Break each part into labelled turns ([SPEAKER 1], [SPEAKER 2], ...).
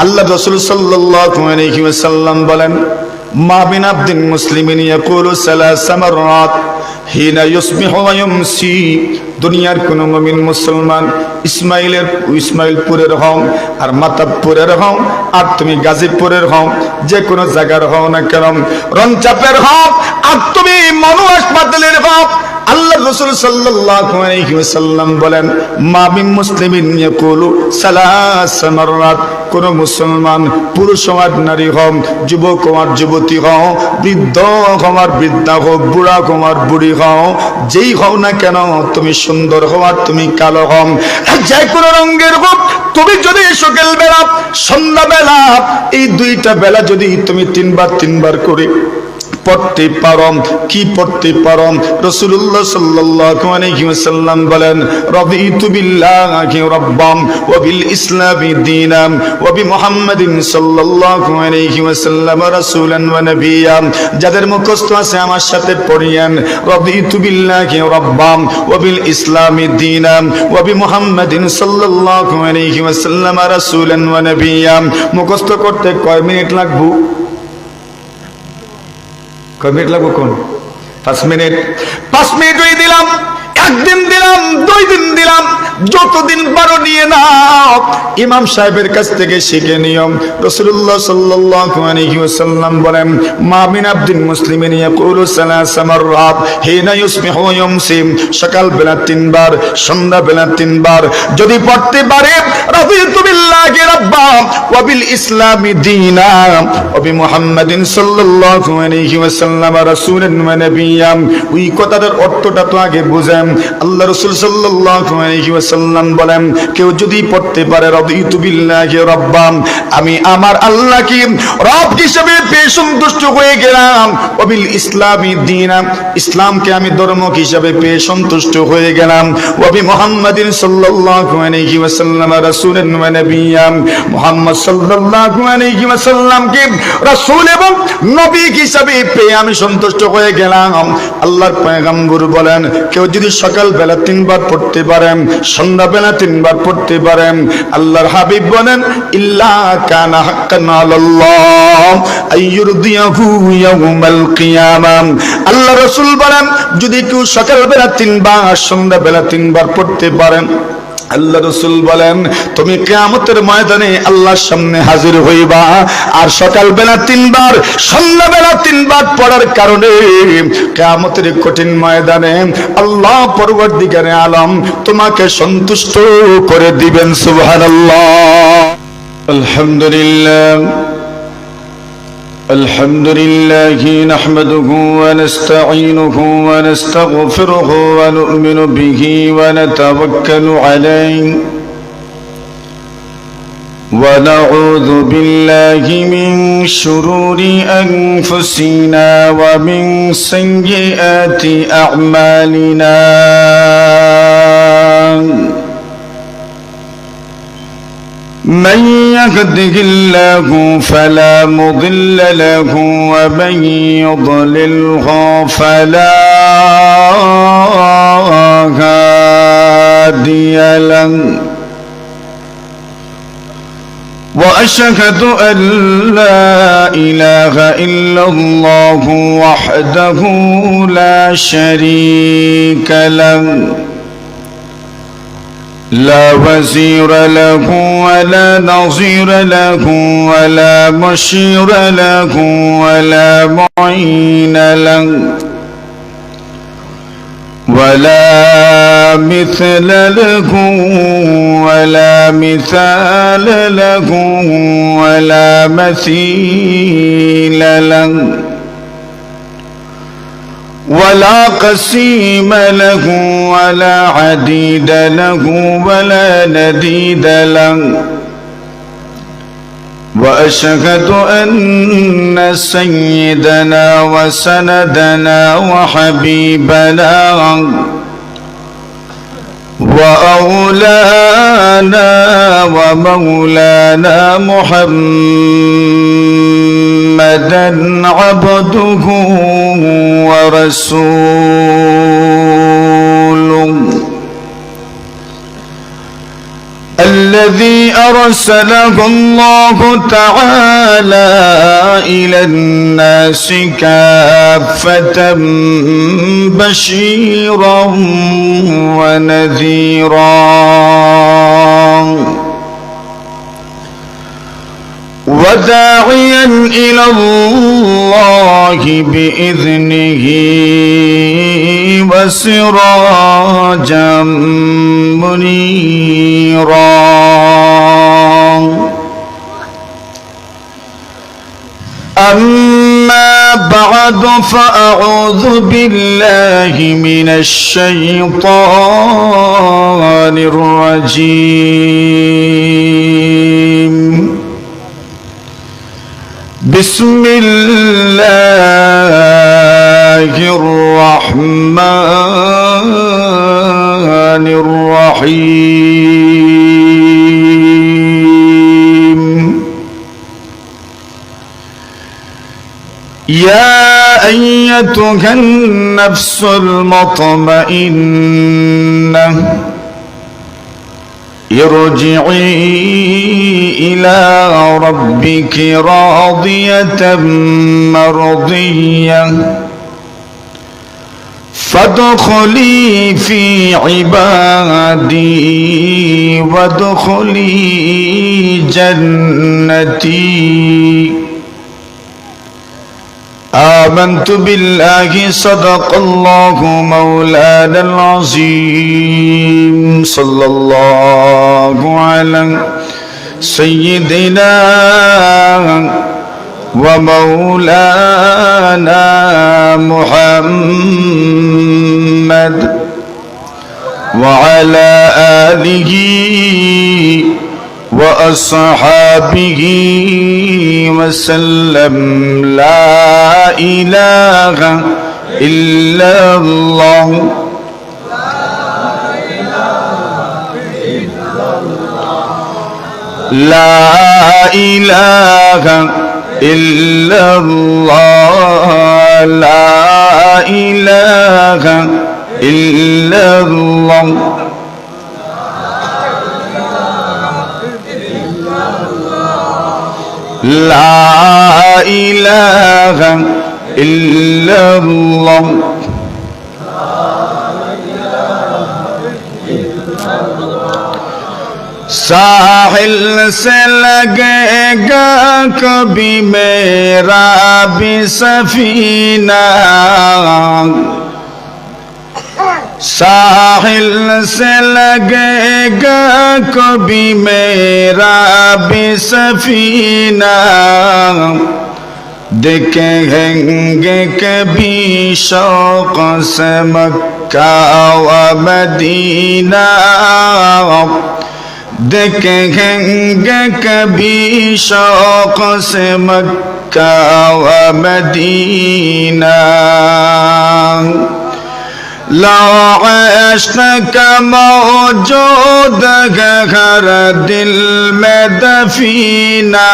[SPEAKER 1] আল্লাহ রাসূল সাল্লাল্লাহু আলাইহি ওয়াসাল্লাম বলেন, মা বিন আবদিন মুসলিমিন ইয়াকুলু সালাসা মাররাত হিনা ইউসবিহু ওয়া ইউমসি। দুনিয়ার কোন মুমিন মুসলমান ইসমাইলপুরের হও আর মাতাবপুরের হও আর তুমি গাজীপুরের হও, যে কোনো জায়গার হও না কেন, রংচাপের হও আর তুমি মনু হাসপাতালের হও, আল্লাহ রাসূল সাল্লাল্লাহু আলাইহি ওয়াসাল্লাম বলেন, মা মিন মুসলিমিন ইয়াকুলু সালাসা মাররাত। কোন মুসলমান পুরুষ হও নারী হও, যুবক হও আর যুবতী হও, বৃদ্ধ হও আর বৃদ্ধা হও, বুড়া হও আর বুড়ি হও, যেই হও না কেন, তুমি সুন্দর হও আর তুমি কালো হও, যে কোনো রঙের হও, তুমি যদি সকাল বেলা সন্ধ্যা বেলা এই দুইটা বেলা যদি তুমি তিনবার করে পড়তে পারো, কি পড়তে পারো? রাসূলুল্লাহ সাল্লাল্লাহু আলাইহি ওয়াসাল্লাম বলেন, রাদিতু বিল্লাহি রাব্বাম ওয়া বিল ইসলামি দীনাম ওয়া বি মুহাম্মাদিন সাল্লাল্লাহু আলাইহি ওয়াসাল্লাম রাসূলান ওয়া নাবিয়্যা। যাদের মুখস্থ আছে আমার সাথে পড়িয়েন, রাদিতু বিল্লাহি রাব্বাম ওয়া বিল ইসলামি দীনাম ওয়া বি মুহাম্মাদিন সাল্লাল্লাহু আলাইহি ওয়াসাল্লাম রাসূলান ওয়া নাবিয়্যা। মুখস্থ করতে কয় মিনিট লাগবে? কয় মিনিট লাগবে? কোন 5 মিনিট? 5 মিনিট দিলাম, একদিন দিলাম, 2 দিন দিলাম, যতদিন পারো নিয়ে নাও। ইমাম সাহেবের কাছ থেকে শিখে নিয়ম। রাসূলুল্লাহ সাল্লাল্লাহু আলাইহি ওয়াসাল্লাম বলেন, মা মিন আবদিন মুসলিমিন ইয়াকুলু সালাসা মাররাত হিনা ইউসবিহু ওয়া ইউমসি। সকাল বেলা 3 বার, সন্ধ্যা বেলা 3 বার যদি পড়তে পারে, রাদিতু বিল্লাহি রাব্বাম ওয়া বিল ইসলামি দীনাম ওয়া বি মুহাম্মাদিন সাল্লাল্লাহু আলাইহি ওয়াসাল্লাম রাসূলান ওয়া নাবিয়্যা। ওই কথাটার অর্থটা তো আগে বুঝেন। আল্লাহ রাসূল সাল্লাল্লাহু আলাইহি ওয়াসাল্লাম বলেন, কেউ যদি পড়তে পারে, রাদিতু বিল্লাহি রাব্বাম, আমি আমার আল্লাহকে রব হিসেবে পেয়ে সন্তুষ্ট হয়ে গেলাম, ওয়া বিল ইসলামি দীনাম, ইসলামকে আমি ধর্ম হিসেবে পেয়ে সন্তুষ্ট হয়ে গেলাম, ওয়া বি মুহাম্মাদিন সাল্লাল্লাহু আলাইহি ওয়াসাল্লাম রাসূলান ওয়া নাবিয়্যা, মুহাম্মদ সাল্লাল্লাহু আলাইহি ওয়াসাল্লামকে রাসূল এবং নবী হিসেবে পেয়ে আমি সন্তুষ্ট হয়ে গেলাম। আল্লাহর পয়গম্বর বলেন, কেউ যদি সকাল বেলা 3 বার পড়তে পারেন, সন্ধ্যা বেলা 3 বার পড়তে পারেন, আল্লাহর হাবিব বলেন, ইল্লা কানা হাক্কান আলাল্লাহ আইয়ুরদিয়াহু ইয়াউমাল কিয়ামাহ। আল্লাহ রাসূল বলেন, যদি কেউ সকাল বেলা 3 বার, সন্ধ্যা বেলা 3 বার পড়তে পারেন, আল্লাহ রাসূল বলেন, তুমি কিয়ামতের ময়দানে আল্লাহর সামনে হাজির হইবা। আর সকাল বেলা 3 বার, সন্ধ্যা বেলা 3 বার পড়ার কারণে কিয়ামতের কঠিন ময়দানে আল্লাহ পরবর্তীকারে আলম তোমাকে সন্তুষ্ট করে দিবেন। সুবহানাল্লাহ। আলহামদুলিল্লাহ الحمد لله نحمده ونستعينه ونستغفره ونؤمن به ونتوكل عليه ونعوذ بالله من شرور أنفسنا ومن سيئات أعمالنا من يهده الله فلا مضل له ومن يضلله فلا هادي له وأشهد أن لا إله إلا الله وحده لا شريك له لا وزير له ولا نظير له ولا مشير له ولا معين له ولا مثل له ولا مثال له ولا مثيل له ولا قسيم له ولا عديد له ولا نديد له وأشهد أن سيدنا وسندنا وحبيبنا وأولانا ومولانا محمدا عبده ورسوله الذي أرسله الله تعالى إلى الناس كافة بشيرا ونذيرا وداعيا إلى الله بإذنه وسراجا منيرا أما بعد فأعوذ بالله من الشيطان الرجيم بسم الله الرحمن الرحيم يا أيتها النفس المطمئنة ارجعي إلى ربك راضية مرضية فادخلي في عبادي وادخلي جنتي آمنت بالله صدق الله مولانا العظيم صلى الله على سيدنا ومولانا محمد وعلى آله وأصحابه وسلم لا إله إلا الله لا إله إلا الله لا إله إلا الله لا إله إلا الله साहिल से लगेगा कभी मेरा भी सफीना साहिल से लगेगा कभी मेरा भी सफीना देखेंगे कभी शौक से मक्का व मदीना देखेंगे कभी शौक से मक्का व मदीना लो इश्क का मौजूद हर दिल में दफीना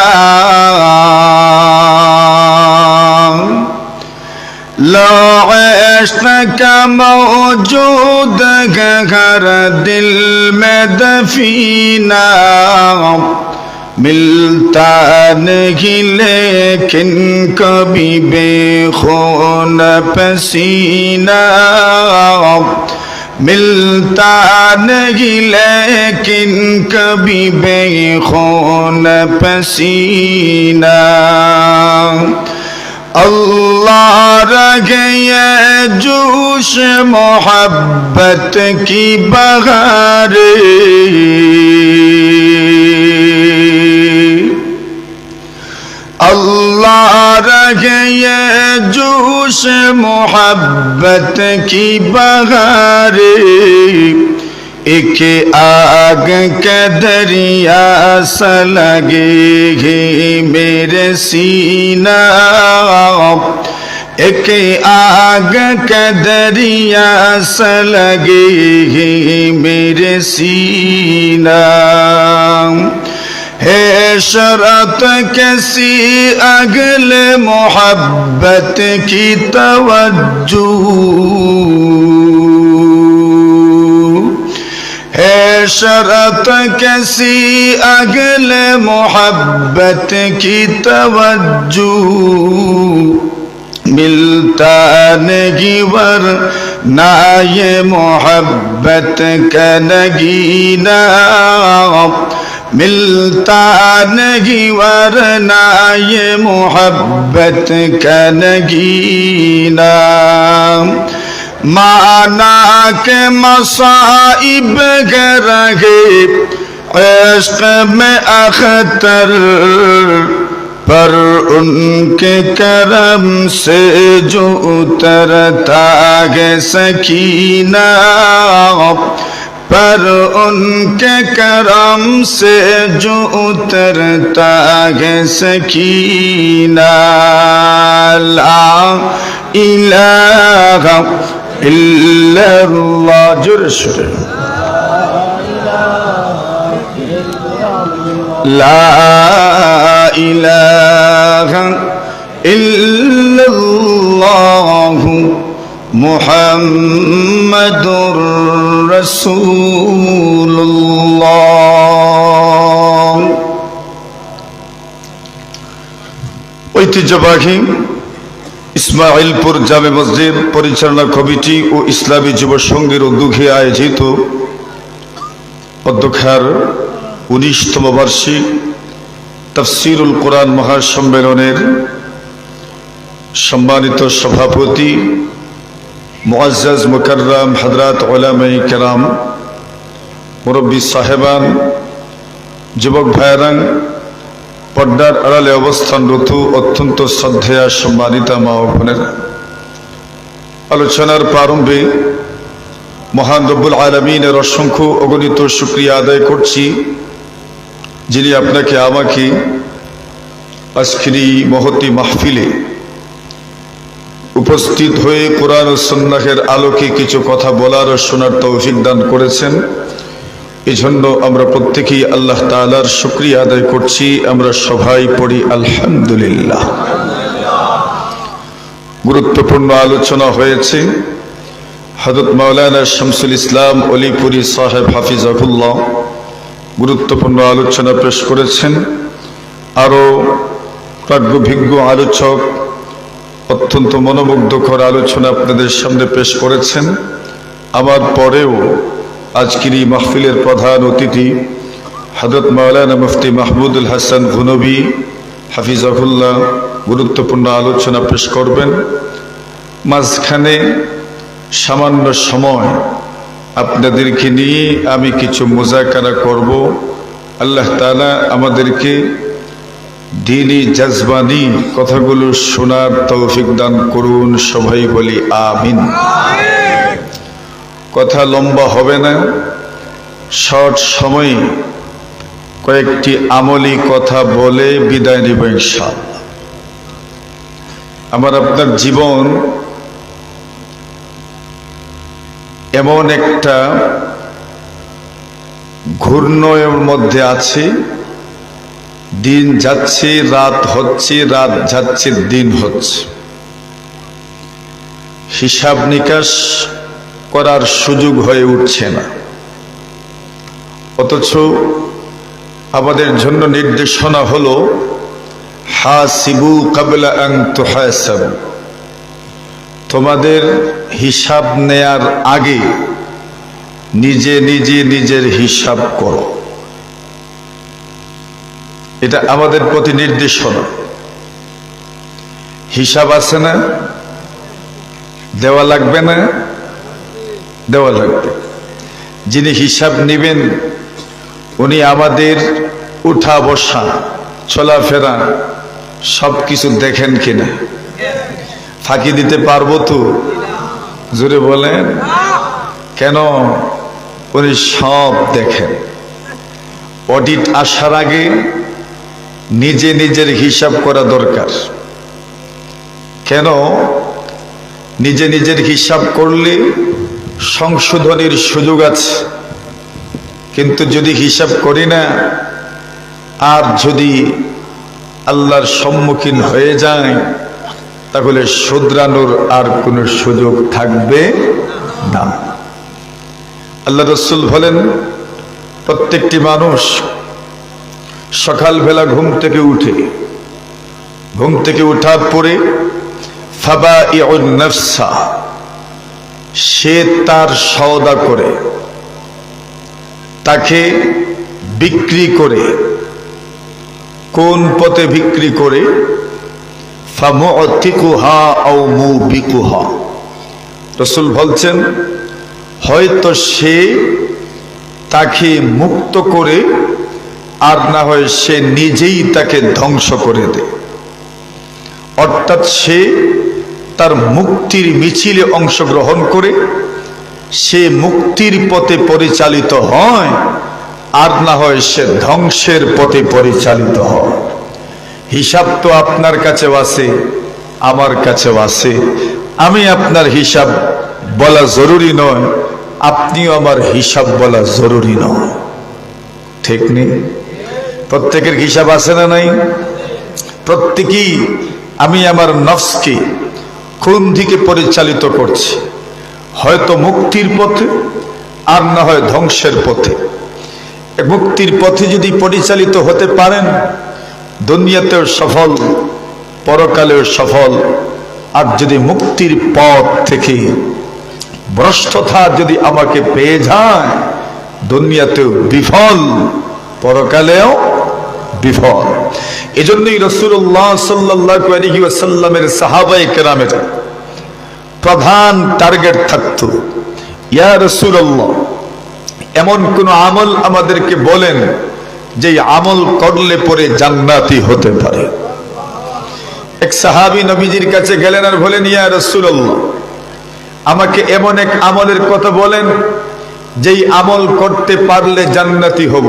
[SPEAKER 1] लो इश्क का मौजूद हर दिल में दफीना मिलता नहीं लेकिन कभी बेखून पसीना मिलता नहीं लेकिन कभी बेखून पसीना अल्लाह रखे ये जोश मोहब्बत की बहारे अल्लाह रखे ये जोश मोहब्बत की बहारे एक आग के दरिया सा लगे मेरे सीना एक आग के दरिया सा लगे मेरे सीना है शरत कैसी अगले मोहब्बत की तवज्जो है शरत कैसी अगले मोहब्बत की तवज्जो मिलता नहीं वरना ये मोहब्बत का नगीना मिलता नहीं वरना ये मोहब्बत का नगीना माना के मसाइब रहे इश्क में अख्तर पर उनके करम से जो उतरता है सकीना पर उनके करम से जो उतरता है सकीना ला इलाहा इल्लल्लाह जुर्शुर ला इलाहा इल्लल्लाह मुहम्मदुर रसूलुल्लाह। ঐতিহ্যবাহী ইসমাইলপুর জামে মসজিদ পরিচালনা কমিটি ও ইসলামী যুব সংঘের উদ্যোগে আয়োজিত অধ্যক্ষার 19তম বার্ষিক তাফসীরুল কোরআন মহাসম্মেলনের সম্মানিত সভাপতি মুআজ্জাজ মুকাররম হযরত উলামায়ে কেরাম, মুরব্বী সাহেবান, যুবক ভাইরাং, পর্দার আড়ালে অবস্থানরত অত্যন্ত শ্রদ্ধেয়া সম্মানিতা মা ও বোনেরা, আলোচনার প্রারম্ভে মহান রব্বুল আলামিনের অসংখ্য অগণিত শুকরিয়া আদায় করছি, যিনি আপনাকে আমাকে আজকের এই মহতী মাহফিলে উপস্থিত হয়ে কোরআন ও সুন্নাহের আলোকে কিছু কথা বলার ও শোনার তৌফিক দান করেছেন। এজন্য আমরা প্রত্যেকেই আল্লাহ তাআলার শুকরিয়া আদায় করছি। আমরা সবাই পড়ি আলহামদুলিল্লাহ। গুরুত্বপূর্ণ আলোচনা হয়েছে। হযরত মাওলানা শামসুল ইসলাম অলিপুরি সাহেব হাফিজাহুল্লাহ গুরুত্বপূর্ণ আলোচনা পেশ করেছেন। আরও প্রাজ্ঞভিজ্ঞ আলোচক অত্যন্ত মনোমুগ্ধকর আলোচনা আপনাদের সামনে পেশ করেছেন। আমার পরেও আজকের এই মাহফিলের প্রধান অতিথি হযরত মাওলানা মুফতি মাহমুদুল হাসান গুনবী হাফিজাহুল্লাহ গুরুত্বপূর্ণ আলোচনা পেশ করবেন। মাঝখানে সামান্য সময় আপনাদেরকে নিয়ে আমি কিছু মুযাকারা করব। আল্লাহ তাআলা আমাদেরকে দ্বীনি জজবানি কথাগুলো শোনার তৌফিক দান করুন। সবাই বলি আমিন। কথা লম্বা হবে না, শর্ট সময়ে কয়েকটি আমলি কথা বলে বিদায় নিব ইনশাআল্লাহ। আমার আপনার জীবন এমন একটা ঘূর্ণয়ের মধ্যে আছে। দিন যাচ্ছে, রাত হচ্ছে, রাত যাচ্ছে, দিন হচ্ছে। হিসাব নিকাশ করার সুযোগ হয়ে উঠছে না। অথচ আমাদের জন্য নির্দেশনা হলো হাসিবু ক্বাবলা আন তুহাসাবু, তোমাদের হিসাব নেয়ার আগে নিজে নিজে নিজের হিসাব করো। এটা আমাদের প্রতি নির্দেশনা। হিসাব আছে না? দেওয়া লাগবে না? দেওয়া লাগবে। যিনি হিসাব নেবেন উনি আমাদের উঠা বসা চলাফেরা সব কিছু দেখেন কিনা? ফাঁকি দিতে পারবো তো? জোরে বলেন। কেন? উনি সব দেখেন। অডিট আসার আগে নিজে নিজের হিসাব করা দরকার। কেন? নিজে নিজের হিসাব করলে সংশোধনের সুযোগ আছে। কিন্তু যদি হিসাব করি না, আর যদি আল্লাহর সম্মুখীন হয়ে যায়, তাহলে শুধরানোর আর কোনো সুযোগ থাকবে না। আল্লাহ রাসূল বলেন, প্রত্যেকটি মানুষ সকালবেলা ঘুম থেকে ওঠার পরে ফাবাইউন নাফসা, সে তার সওদা করে, তাকে বিক্রি করে। কোন পথে বিক্রি করে? ফামুতিকুহা আও মুবিকুহা। রাসূল বলছেন হয়তো সে তাকে মুক্ত করে, আর না হয় সে নিজেই তাকে ধ্বংস করে দেয়। অর্থাৎ সে তার মুক্তির মিছিলে অংশগ্রহণ করে সে মুক্তির পথে পরিচালিত হয়, আর না হয় সে ধ্বংসের পথে পরিচালিত হয়। হিসাব তো আপনার কাছেও আছে, আমার কাছেও আছে। আমি আপনার হিসাব বলা জরুরি নয়, আপনিও আমার হিসাব বলা জরুরি নয়। ঠিক নেই? প্রত্যেকের হিসাব আছে না নাই? প্রত্যেকেই আমি আমার নফসকে কোন দিকে পরিচালিত করছি, হয়তো মুক্তির পথে, আর না হয় ধ্বংসের পথে। মুক্তির পথে যদি পরিচালিত হতে পারেন, দুনিয়াতেও সফল, পরকালেও সফল। আর যদি মুক্তির পথ থেকে ভ্রষ্টতা যদি আমাকে পেয়ে যায়, দুনিয়াতেও বিফল, পরকালেও বিফল। এজন্যই রাসূলুল্লাহ সাল্লাল্লাহু আলাইহি ওয়াসাল্লামের সাহাবায়ে কেরামের প্রধান টার্গেট থাকতো, ইয়া রাসূলুল্লাহ এমন কোন আমল আমাদেরকে বলেন যে আমল করলে পরে জান্নাতি হতে পারে। এক সাহাবী নবীজির কাছে গেলেন আর বলেন, ইয়া রাসূলুল্লাহ আমাকে এমন এক আমলের কথা বলেন যেই আমল করতে পারলে জান্নাতি হব।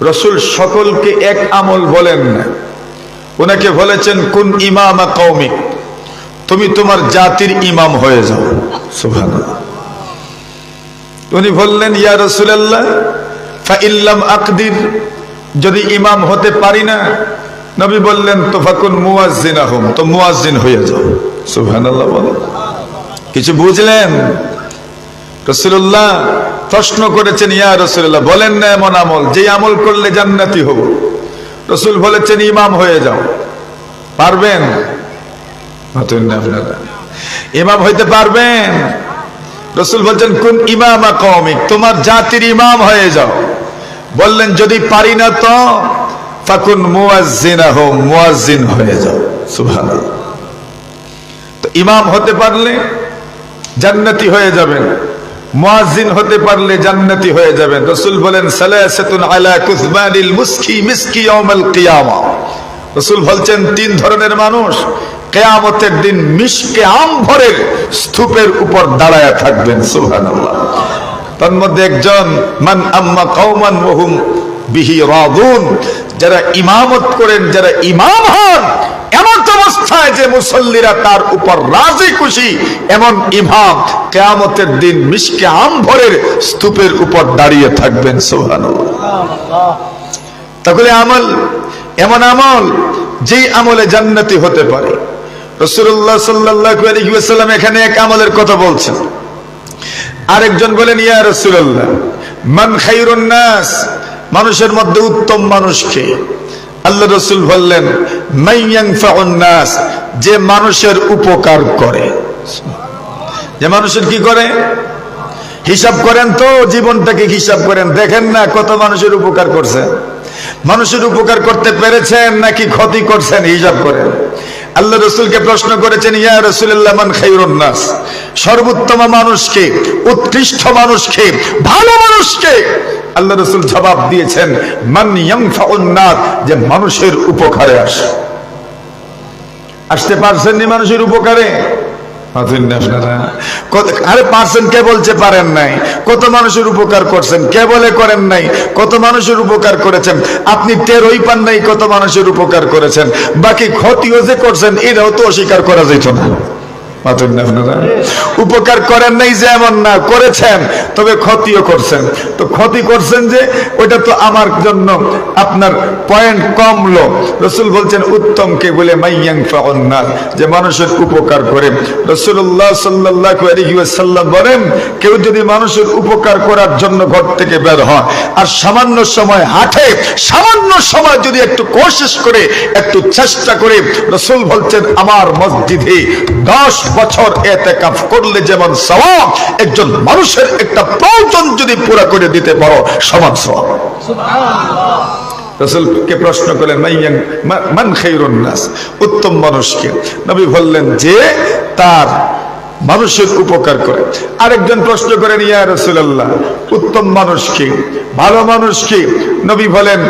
[SPEAKER 1] রাসূল সকলকে এক আমল বলেন না, ওনাকে বলেছেন কুন ইমামা কওমিক, তুমি তোমার জাতির ইমাম হয়ে যাও। সুবহানাল্লাহ। উনি বললেন, ইয়া রাসূলুল্লাহ ফাইল্লাম আকদির, যদি ইমাম হতে পারি না? নবী বললেন তো ফাকুন মুয়াজ্জিনাহুম, তো মুয়াজ্জিন হয়ে যাও। সুবহানাল্লাহ। বলেন কিছু বুঝলেন? রাসূলুল্লাহ প্রশ্ন করেছেন, ইয়া রাসূলুল্লাহ বলেন না এমন আমল যে আমল করলে জান্নাতি হব। রাসূল বলেছেন ইমাম হয়ে যাও। পারবেন? আপনারা ইমাম হইতে পারবেন? রাসূল বলছেন কুন ইমামা কওমিক, তোমার জাতির ইমাম হয়ে যাও। বললেন যদি পারি না তো ফাকুন মুয়াজ্জিনাহুম, মুয়াজ্জিন হয়ে যাও। সুবহানাল্লাহ। তো ইমাম হতে পারলে জান্নাতি হয়ে যাবেন, মুয়াজ্জিন হতে পারলে জান্নাতি হয়ে যাবেন। রাসূল বলেন সালাসাতুন আলা কুসবানিল মুসকি মিসকি ইয়াউমাল কিয়ামা। রাসূল বলছেন তিন ধরনের মানুষ কিয়ামতের দিন মিশকে আম্বরের স্তূপের উপর দাঁড়ায়া থাকবেন। সুবহানাল্লাহ। তার মধ্যে একজন মান আম্মা কওমান ওয়া হুম বিহি রাদুন, যারা ইমামত করেন, যারা ইমাম হন এমন অবস্থায় যে মুসল্লিরা তার উপর রাজি খুশি, এমন ইমাম কিয়ামতের দিন মিশকে আম্বরের স্তূপের উপর দাঁড়িয়ে থাকবেন। সুবহানাল্লাহ। তাহলে আমল এমন আমল যেই আমলে জান্নাতি হতে পারে। রাসূলুল্লাহ সাল্লাল্লাহু আলাইহি ওয়াসাল্লাম এখানে এক আমলের কথা বলছেন। আরেকজন বলেন, ইয়া রাসূলুল্লাহ মান খায়রুন নাস, মানুষের মধ্যে উত্তম মানুষ কে? আল্লাহ রাসূল বললেন মান ইয়ানফাউন নাস, যে মানুষের উপকার করে। যে মানুষের কি করে? হিসাব করেন তো, জীবনটাকে হিসাব করেন, দেখেন না কত মানুষের উপকার করছেন। মানুষের উপকার করতে পেরেছেন নাকি ক্ষতি করছেন, হিসাব করেন। আল্লাহ রাসূলকে প্রশ্ন করেছেন, ইয়া রাসূলুল্লাহ মান খায়রুন নাস, সর্বোত্তম মানুষকে, উৎকৃষ্ট মানুষকে, ভালো মানুষকে? আল্লাহ রাসূল জবাব দিয়েছেন মান ইয়ানফাউন নাস, যে মানুষের উপকারে আসে। আসতে পারছেন নি মানুষের উপকারে? আরে পারছেন, কে বলছে পারেন নাই? কত মানুষের উপকার করছেন, কে বলে করেন নাই? কত মানুষের উপকার করেছেন, আপনি টেরই পান নাই কত মানুষের উপকার করেছেন। বাকি ক্ষতিও যে করছেন এটাও তো অস্বীকার করা যেত না। মাতুন না আপনারা? উপকার করেন নাই যে এমন না, করেছেন, তবে ক্ষতিও করছেন। তো ক্ষতি করছেন যে ওইটা তো আমার জন্য আপনার পয়েন্ট কমলো। রাসূল বলছেন উত্তম কে বলে মাইয়ানফাউন নাস, যে মানুষের উপকার করে। রাসূলুল্লাহ সাল্লাল্লাহু আলাইহি ওয়াসাল্লাম বলেন, কেউ যদি মানুষের উপকার করার জন্য ঘর থেকে বের হয় আর সামান্য সময় হাঁটে, সামান্য সময় যদি একটু কোশিশ করে, একটু চেষ্টা করে, রাসূল বলছেন আমার মসজিদে 10 বছর ইতিকাফ করলে যেমন সওয়াব, একজন মানুষের একটা প্রয়োজন যদি পুরা করে দিতে পারো সমান সওয়াব। সুবহানাল্লাহ। রাসূলকে প্রশ্ন করলেন মান খায়রুন নাস, উত্তম মানুষ কে? নবী বললেন যে তার মানুষের উপকার করে। আরেকজন প্রশ্ন করেন ইয়া রাসূলুল্লাহ, উত্তম মানুষ কি, ভালো মানুষ কি? নবী বলেন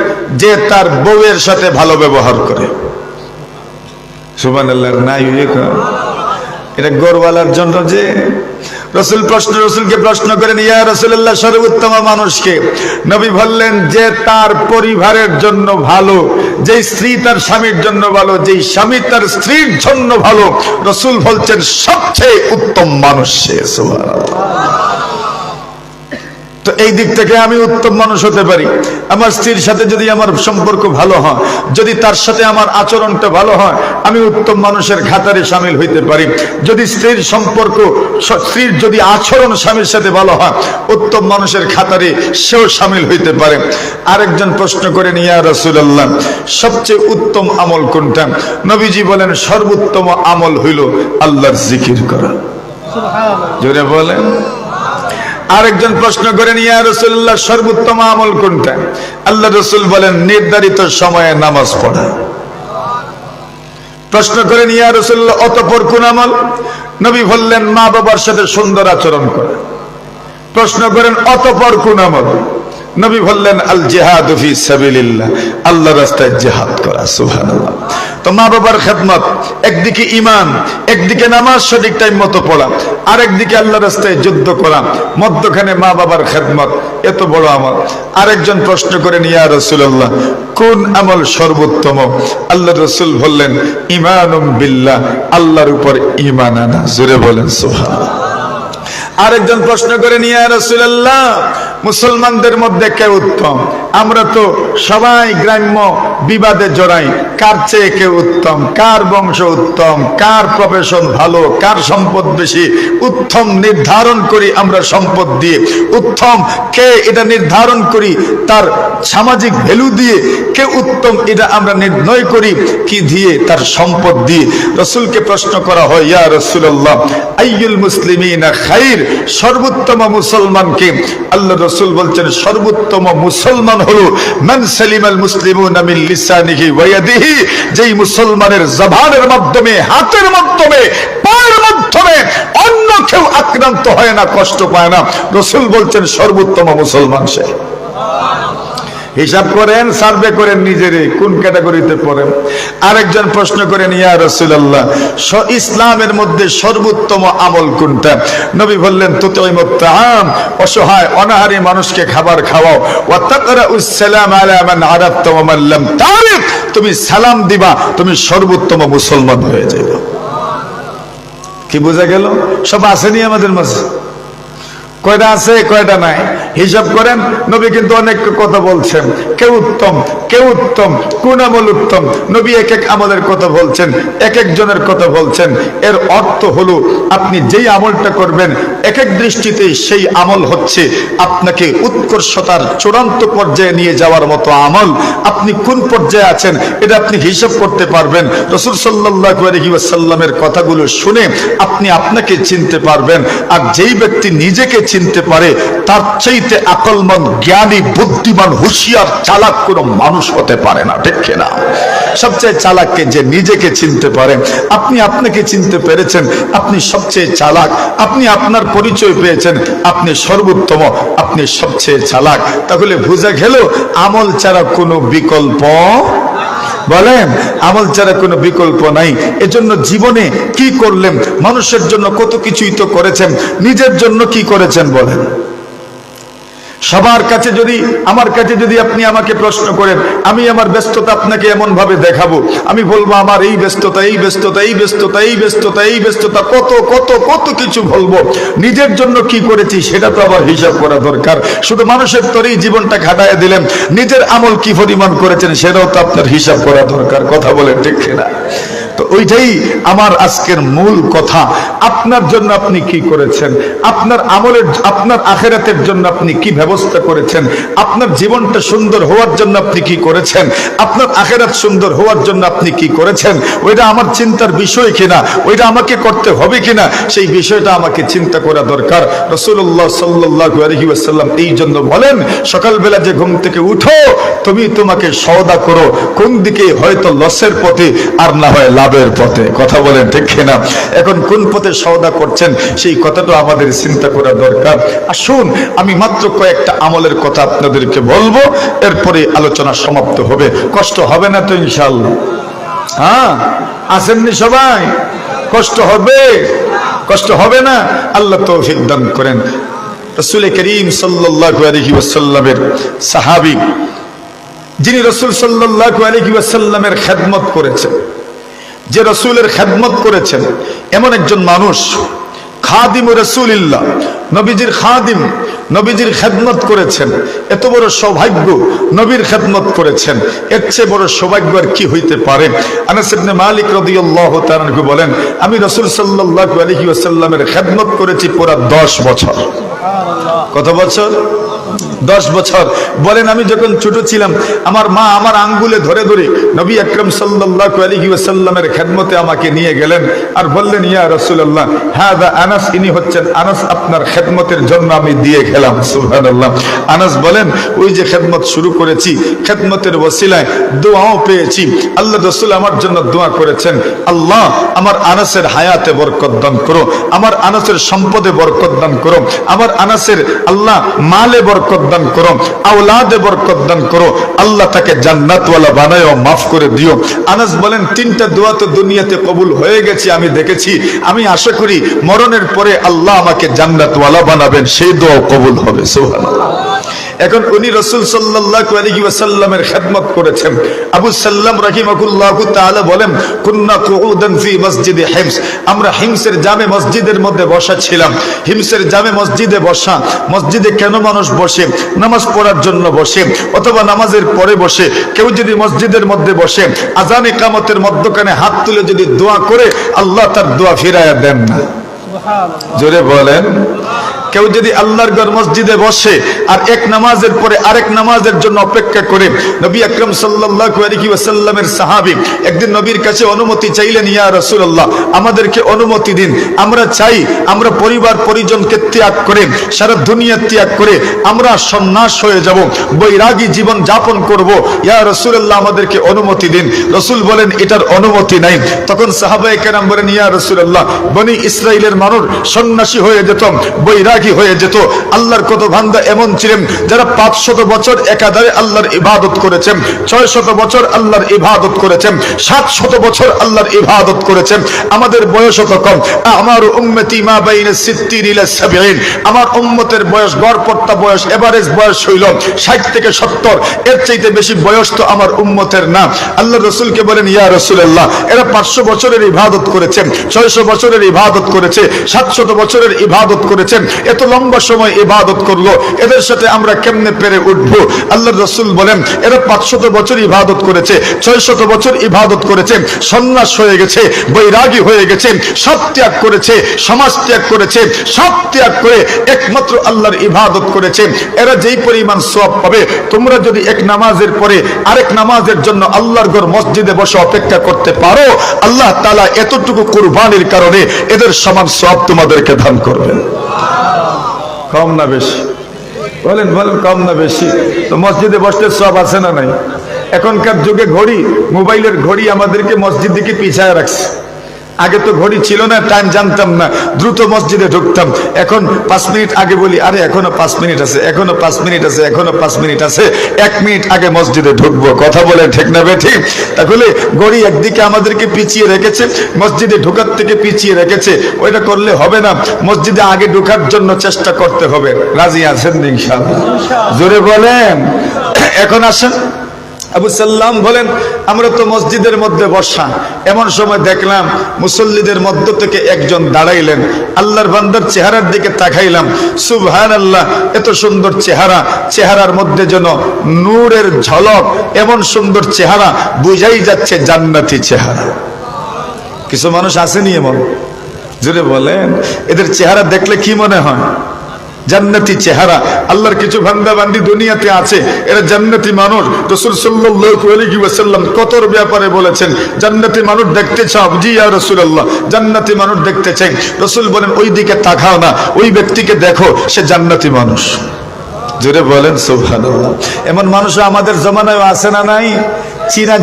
[SPEAKER 1] যে তার বউয়ের সাথে ভালো ব্যবহার করে। সুবহানাল্লাহ। নাই এটা গোরওয়ালার জন্য যে রাসূলকে প্রশ্ন করেন ইয়া রাসূলুল্লাহ, সর্বোত্তম মানুষকে? নবী বললেন যে তার পরিবারের জন্য ভালো, যে স্ত্রী তার স্বামীর জন্য ভালো, যে স্বামী তার স্ত্রীর জন্য ভালো। রাসূল বলছেন সবচেয়ে উত্তম মানুষ সে। সুবহানাল্লাহ। তো এই দিক থেকে আমি উত্তম মানুষ হতে পারি। আমার স্ত্রীর সাথে যদি আমার সম্পর্ক ভালো হয়, যদি তার সাথে আমার আচরণটা ভালো হয়, আমি উত্তম মানুষের খাতারে শামিল হইতে পারি। যদি স্ত্রীর সম্পর্ক, স্ত্রীর যদি আচরণ স্বামীর সাথে ভালো হয়, উত্তম মানুষের খাতারে সেও শামিল হইতে পারে। আরেকজন প্রশ্ন করেন ইয়া রাসূলুল্লাহ, সবচেয়ে উত্তম আমল কোনটা? নবীজি বলেন সর্বোত্তম আমল হইল আল্লাহর জিকির করা। সুবহানাল্লাহ। জোরে বলেন। আরেকজন প্রশ্ন করেন ইয়া রাসূলুল্লাহ, সর্বোত্তম আমল কোনটা? আল্লাহ রাসূল বলেন নির্ধারিত সময়ে নামাজ পড়া। প্রশ্ন করেন ইয়া রাসূলুল্লাহ, অতঃপর কোন আমল? নবী বললেন মা বাবার সাথে সুন্দর আচরণ করা। প্রশ্ন করেন অতঃপর কোন আমল? নবী বললেন আল জিহাদু ফি সাবিলিল্লাহ, আল্লাহর রাস্তায় জিহাদ করা। সুবহানাল্লাহ। তো মা বাবার খেদমত, একদিকে ঈমান, একদিকে নামাজ সঠিক টাইম মতো পড়া, আরেকদিকে আল্লাহর রাস্তায় যুদ্ধ করা, মধ্যখানে মা বাবার খেদমত, এত বড় আমল। আরেকজন প্রশ্ন করেন ইয়া রাসূলুল্লাহ, কোন আমল সর্বোত্তম? আল্লাহ রাসূল বললেন ঈমানুম বিল্লাহ, আল্লাহর উপর ঈমান আনা। জোরে বলেন সুবহানাল্লাহ। আরেকজন প্রশ্ন করেন ইয়া রাসূলুল্লাহ, মুসলমানদের মধ্যে কে উত্তম? আমরা তো সবাই গ্রাম্য বিবাদে জড়াই, কার চেয়ে কে উত্তম, কার বংশ উত্তম, কার প্রফেশন ভালো, কার সম্পদ বেশি। উত্তম নির্ধারণ করি আমরা সম্পদ দিয়ে। উত্তম কে এটা নির্ধারণ করি তার সামাজিক ভ্যালু দিয়ে। কে উত্তম এটা আমরা নির্ণয় করি কি দিয়ে? তার সম্পদ দিয়ে। রাসূলকে প্রশ্ন করা হয় ইয়া রাসূলুল্লাহ আইয়ুল মুসলিমিনা খাইর, সর্বোত্তম মুসলমান কে? আল্লাহ রাসূল বলছেন সর্বোত্তম মুসলমান হলো মান সালিমাল মুসলিমুনা মিন লিসানিহি ওয়া ইয়াদিহি, যেই মুসলমানের জবানের মাধ্যমে, হাতের মাধ্যমে, পায়ের মাধ্যমে অন্য কেউ আক্রান্ত হয় না, কষ্ট পায় না। রাসূল বলছেন সর্বোত্তম মুসলমান সে। হিসাব করেন, সার্ভে করেন নিজেরে কোন ক্যাটাগরিতে পড়েন। আরেকজন প্রশ্ন করেন ইয়া রাসূলুল্লাহ, ইসলামের মধ্যে সর্বোত্তম আমল কোনটা? নবী বললেন তুতঈমুত তাআম, অসহায় অনাহারী মানুষকে খাবার খাওয়াও। ওয়া তাকরাউস সালাম আলা মান আরাফতা ওয়া মান লাম তারিফ, তুমি সালাম দিবা, তুমি সর্বোত্তম মুসলমান হয়ে যাবে। কি বোঝা গেল? সব আসেনি আমাদের মাঝে? কয়টা আছে কয়টা নাই হিসাব করেন। নবী কিন্তু অনেক কথা বলছেন, কে উত্তম, কে উত্তম, কোন আমল উত্তম। নবী এক এক আমলের কথা বলছেন, এক একজনের কথা বলছেন। এর অর্থ হলো আপনি যেই আমলটা করবেন এক এক দৃষ্টিতে সেই আমল হচ্ছে আপনাকে উৎকর্ষতার চূড়ান্ত পর্যায়ে নিয়ে যাওয়ার মতো আমল। আপনি কোন পর্যায়ে আছেন এটা আপনি হিসাব করতে পারবেন। রাসূল সাল্লাল্লাহু আলাইহি ওয়াসাল্লামের কথাগুলো শুনে আপনি আপনাকে চিনতে পারবেন। আর যেই ব্যক্তি নিজেকে চিনতে পারে তার চাইতে আকলমান, জ্ঞানী, বুদ্ধিমান, হুঁশিয়ার, চালাক কোনো মানুষ হতে পারে না, ঠিক না? সবচেয়ে চালাককে যে নিজেকে চিনতে পারে। আপনি আপনাকে চিনতে পেরেছেন, আপনি সবচেয়ে চালাক। আপনি আপনার পরিচয় পেয়েছেন, আপনি সর্বোত্তম, আপনি সবচেয়ে চালাক। তাহলে বুঝা গেল আমল ছাড়া কোনো বিকল্প, বলেন আমল ছাড়া কোনো বিকল্প নাই। এজন্য জীবনে কি করলেন? মানুষের জন্য কত কিছুই তো করেছেন, নিজের জন্য কি করেছেন বলেন? সবার কাছে যদি, আমার কাছে যদি আপনি আমাকে প্রশ্ন করেন, আমি আমার ব্যস্ততা আপনাকে এমন ভাবে দেখাবো, আমি বলবো আমার এই ব্যস্ততা, এই ব্যস্ততা, এই ব্যস্ততা, এই ব্যস্ততা, এই ব্যস্ততা, কত কত কত কিছু বলবো। নিজের জন্য কি করেছি সেটা তো আবার হিসাব করা দরকার। শুধু মানুষের তরেই জীবনটা খাটায় দিলেন, নিজের আমল কি পরিমাণ করেছেন সেটাও তো আপনার হিসাব করা দরকার। কথা বলেন ঠিক কিনা? তো ওইটাই আমার আজকের মূল কথা। আপনার জন্য আপনি কি করেছেন, আপনার আমলের, আপনার আখিরাতের জন্য আপনি কি ব্যবস্থা করেছেন, আপনার জীবনটা সুন্দর হওয়ার জন্য আপনি কি করেছেন, আপনার আখিরাত সুন্দর হওয়ার জন্য আপনি কি করেছেন, ওইটা আমার চিন্তার বিষয় কিনা, ওইটা আমাকে করতে হবে কিনা, সেই বিষয়টা আমাকে চিন্তা করা দরকার। রাসূলুল্লাহ সাল্লাল্লাহু আলাইহি ওয়াসাল্লাম এই জন্য বলেন, সকালবেলা যে ঘুম থেকে উঠো, তুমি তোমাকে সওদা করো কোন দিকে, হয়তো লসের পথে আর না হয় লাভের পথে। কথা বলেন ঠিক কিনা? এখন কোন পথে সওদা করছেন সেই কথাটা আমাদের চিন্তা করা দরকার। আসুন আমি মাত্র কয়েকটা আমলের কথা আপনাদেরকে বলবো, এরপরে আলোচনা সমাপ্ত হবে। কষ্ট হবে না তো ইনশাআল্লাহ? হ্যাঁ, আসেননি সবাই? কষ্ট হবে? কষ্ট হবে না? আল্লাহ তৌফিক দান করেন। রাসূল করিম সাল্লাল্লাহু আলাইহি ওয়াসাল্লামের সাহাবী, যিনি রাসূল সাল্লাল্লাহু আলাইহি ওয়াসাল্লামের খেদমত করেছেন, যে রাসূলের খেদমত করেছেন, এমন একজন মানুষ, খাদিম রাসূলিল্লাহ, নবীজির খাদিম, নবীজির খেদমত করেছেন। এত বড় সৌভাগ্য, নবীর খেদমত করেছেন, এর চেয়ে বড় সৌভাগ্য আর কি হইতে পারে? আনাস ইবনে মালিক রাদিয়াল্লাহু তাআলা আনহু বলেন, আমি রাসূল সাল্লাল্লাহু আলাইহি ওয়াসাল্লামের খেদমত করেছি পুরা 10 বছর। কত বছর? 10 বছর। বলেন, আমি যখন ছোট ছিলাম আমার মা আমার আঙ্গুলে ধরে ধরে নবী আকরাম সাল্লাল্লাহু আলাইহি ওয়াসাল্লামের খেদমতে আমাকে নিয়ে গেলেন আর বললেন, ইয়া রাসূলুল্লাহ, হাযা আনাস, ইনি হচ্ছেন আনাস, আপনার খেদমতের জন্য আমি দিয়ে গেলাম। সুবহানাল্লাহ। আনাস বলেন, ওই যে খেদমত শুরু করেছি, খেদমতের ওসিলায় দোয়াও পেয়েছি। আল্লাহ রাসূল আমার জন্য দোয়া করেছেন, আল্লাহ আমার আনাসের হায়াতে বরকত দান করো, আমার আনাসের সম্পদে বরকত দান করো, আমার আনাসের আল্লাহ মালে বরকত দান করো, আওলাদে বরকত দান করো, আল্লাহ তাকে জান্নাতওয়ালা বানায়, মাফ করে দিও। আনাস বলেন, 3টা দোয়া তো দুনিয়াতে কবুল হয়ে গেছে, আমি দেখেছি। আমি আশা করি মরণের পরে আল্লাহ আমাকে জান্নাতওয়ালা বানাবেন, সেই দোয়া কবুল হবে। সুবহানাল্লাহ। এখন উনি রাসূল সাল্লাল্লাহু আলাইহি ওয়াসাল্লামের খেদমত করেছেন। আবু সাল্লাম রাহিমাহুল্লাহু তাআলা বলেন, কুন্না কুউদান ফি মসজিদে হিমস, আমরা হিমসের জামে মসজিদের মধ্যে বসা ছিলাম। হিমসের জামে মসজিদে বসা, মসজিদে কেন মানুষ বসে? নামাজ পড়ার জন্য বসে, অথবা নামাজের পরে বসে। কেউ যদি মসজিদের মধ্যে বসে, আযান ইকামতের মধ্যখানে হাত তুলে যদি দোয়া করে, আল্লাহ তার দোয়া ফিরাইয়া দেন না। জোরে বলেন। কেউ যদি আল্লাহর ঘর মসজিদে বসে আর এক নামাজের পরে আরেক নামাজের জন্য অপেক্ষা করে, নবী আকরাম সাল্লাল্লাহু আলাইহি ওয়াসাল্লামের সাহাবী একদিন নবীর কাছে অনুমতি চাইলেন, ইয়া রাসূলুল্লাহ, আমাদেরকে অনুমতি দিন, আমরা চাই আমরা পরিবার পরিজনকে ত্যাগ করে, সারা দুনিয়া ত্যাগ করে আমরা সন্ন্যাস হয়ে যাব, বৈরাগী জীবন যাপন করব, ইয়া রাসূলুল্লাহ আমাদেরকে অনুমতি দিন। রাসূল বলেন, এটার অনুমতি নাই। তখন সাহাবায়ে কেরাম বলেন, ইয়া রাসূলুল্লাহ, বনি ইসরাইলের মানুষ সন্ন্যাসী হয়ে যেত, বৈরাগী হয়ে যেত। আল্লাহর কত বান্দা এমন ছিলেন যারা 500 বছর একাধারে আল্লাহর ইবাদত করেছেন, 600 বছর আল্লাহর ইবাদত করেছেন, 700 বছর আল্লাহর ইবাদত করেছেন। আমাদের বয়স তো কম। আমার উম্মতি মা বাইনা 60 ইলা 70, আমার উম্মতের বয়স, গড়পড়তা বয়স, এভারেজ বয়স হইল 60 থেকে 70, এর চাইতে বেশি বয়স তো আমার উম্মতের না। আল্লাহ রাসূলকে বলেন, ইয়া রাসূলুল্লাহ, এরা 500 বছরের ইবাদত করেছেন, 600 বছরের ইবাদত করেছে, 700 বছরের ইবাদত করেছেন, এত লম্বা সময় ইবাদত করলো, এদের সাথে আমরা কেমনে পেরে উঠবো? আল্লাহর রাসূল বলেন, এরা 500 বছর ইবাদত করেছে, 600 বছর ইবাদত করেছে, সন্ন্যাস হয়ে গেছে, বৈরাগী হয়ে গেছে, সব ত্যাগ করেছে, সমাজ ত্যাগ করেছে, সব ত্যাগ করে একমাত্র আল্লাহর ইবাদত করেছে। এরা যেই পরিমাণ সওয়াব পাবে, তোমরা যদি এক নামাজের পরে আরেক নামাজের জন্য আল্লাহর ঘর মসজিদে বসে অপেক্ষা করতে পারো, আল্লাহ তাআলা এতটুকু কুরবানির কারণে এদের সমান সওয়াব তোমাদেরকে দান করবেন। কম না বেশি? বলেন বলেন, কম না বেশি? তো মসজিদে বসতে সব আছে না নাই? এখনকার যুগে ঘড়ি, মোবাইলের ঘড়ি আমাদেরকে মসজিদ দিকে পিছায় রাখছে। আগে তো ঘড়ি ছিল না, টাইম জানতাম না, দ্রুত মসজিদে ঢুকতাম। এখন 5 মিনিট আগে বলি, আরে এখনো 5 মিনিট আছে, এখনো 5 মিনিট আছে, এখনো 5 মিনিট আছে, 1 মিনিট আগে মসজিদে ঢুকবো। কথা বলে ঠিক না বেঠিক? তাহলে ঘড়ি একদিকে আমাদেরকে পিছিয়ে রেখেছে, মসজিদে ঢোকার থেকে পিছিয়ে রেখেছে। ওইটা করলে হবে না, মসজিদে আগে ঢোকার জন্য চেষ্টা করতে হবে। রাজি আছেন ইনশাআল্লাহ? জোরে বলেন। এখন আসেন, আবু সাল্লাম বলেন, আমরা তো মসজিদের মধ্যে বসা, এমন সময় দেখলাম মুসল্লিদের মধ্য থেকে একজন দাঁড়াইলেন। আল্লাহর বান্দার চেহারার দিকে তাকাইলাম, সুবহানাল্লাহ, এত সুন্দর চেহারা, চেহারার মধ্যে যেন নূরের ঝলক, এমন সুন্দর চেহারা, বুঝাই যাচ্ছে জান্নাতি চেহারা। কিছু মানুষ আসেনি এমন? জোরে বলেন। এদের চেহারা দেখলে কি মনে হয়? জান্নাতি চেহারা। আল্লাহর কিছু বান্দা বান্দি দুনিয়াতে আছে, এরা জান্নাতি মানুষ। রাসূল সাল্লাল্লাহু আলাইহি ওয়াসাল্লাম কতর ব্যাপারে বলেছেন, জান্নাতি মানুষ দেখতে চাও? জি ইয়া রাসূলুল্লাহ, জান্নাতি মানুষ দেখতে চাই। রাসূল বলেন, ওই দিকে তাকাও না, ওই ব্যক্তিকে দেখো, সে জান্নাতি মানুষ। জোরে বলেন সুবহানাল্লাহ। এমন মানুষ আমাদের জমানায় আছে না নাই?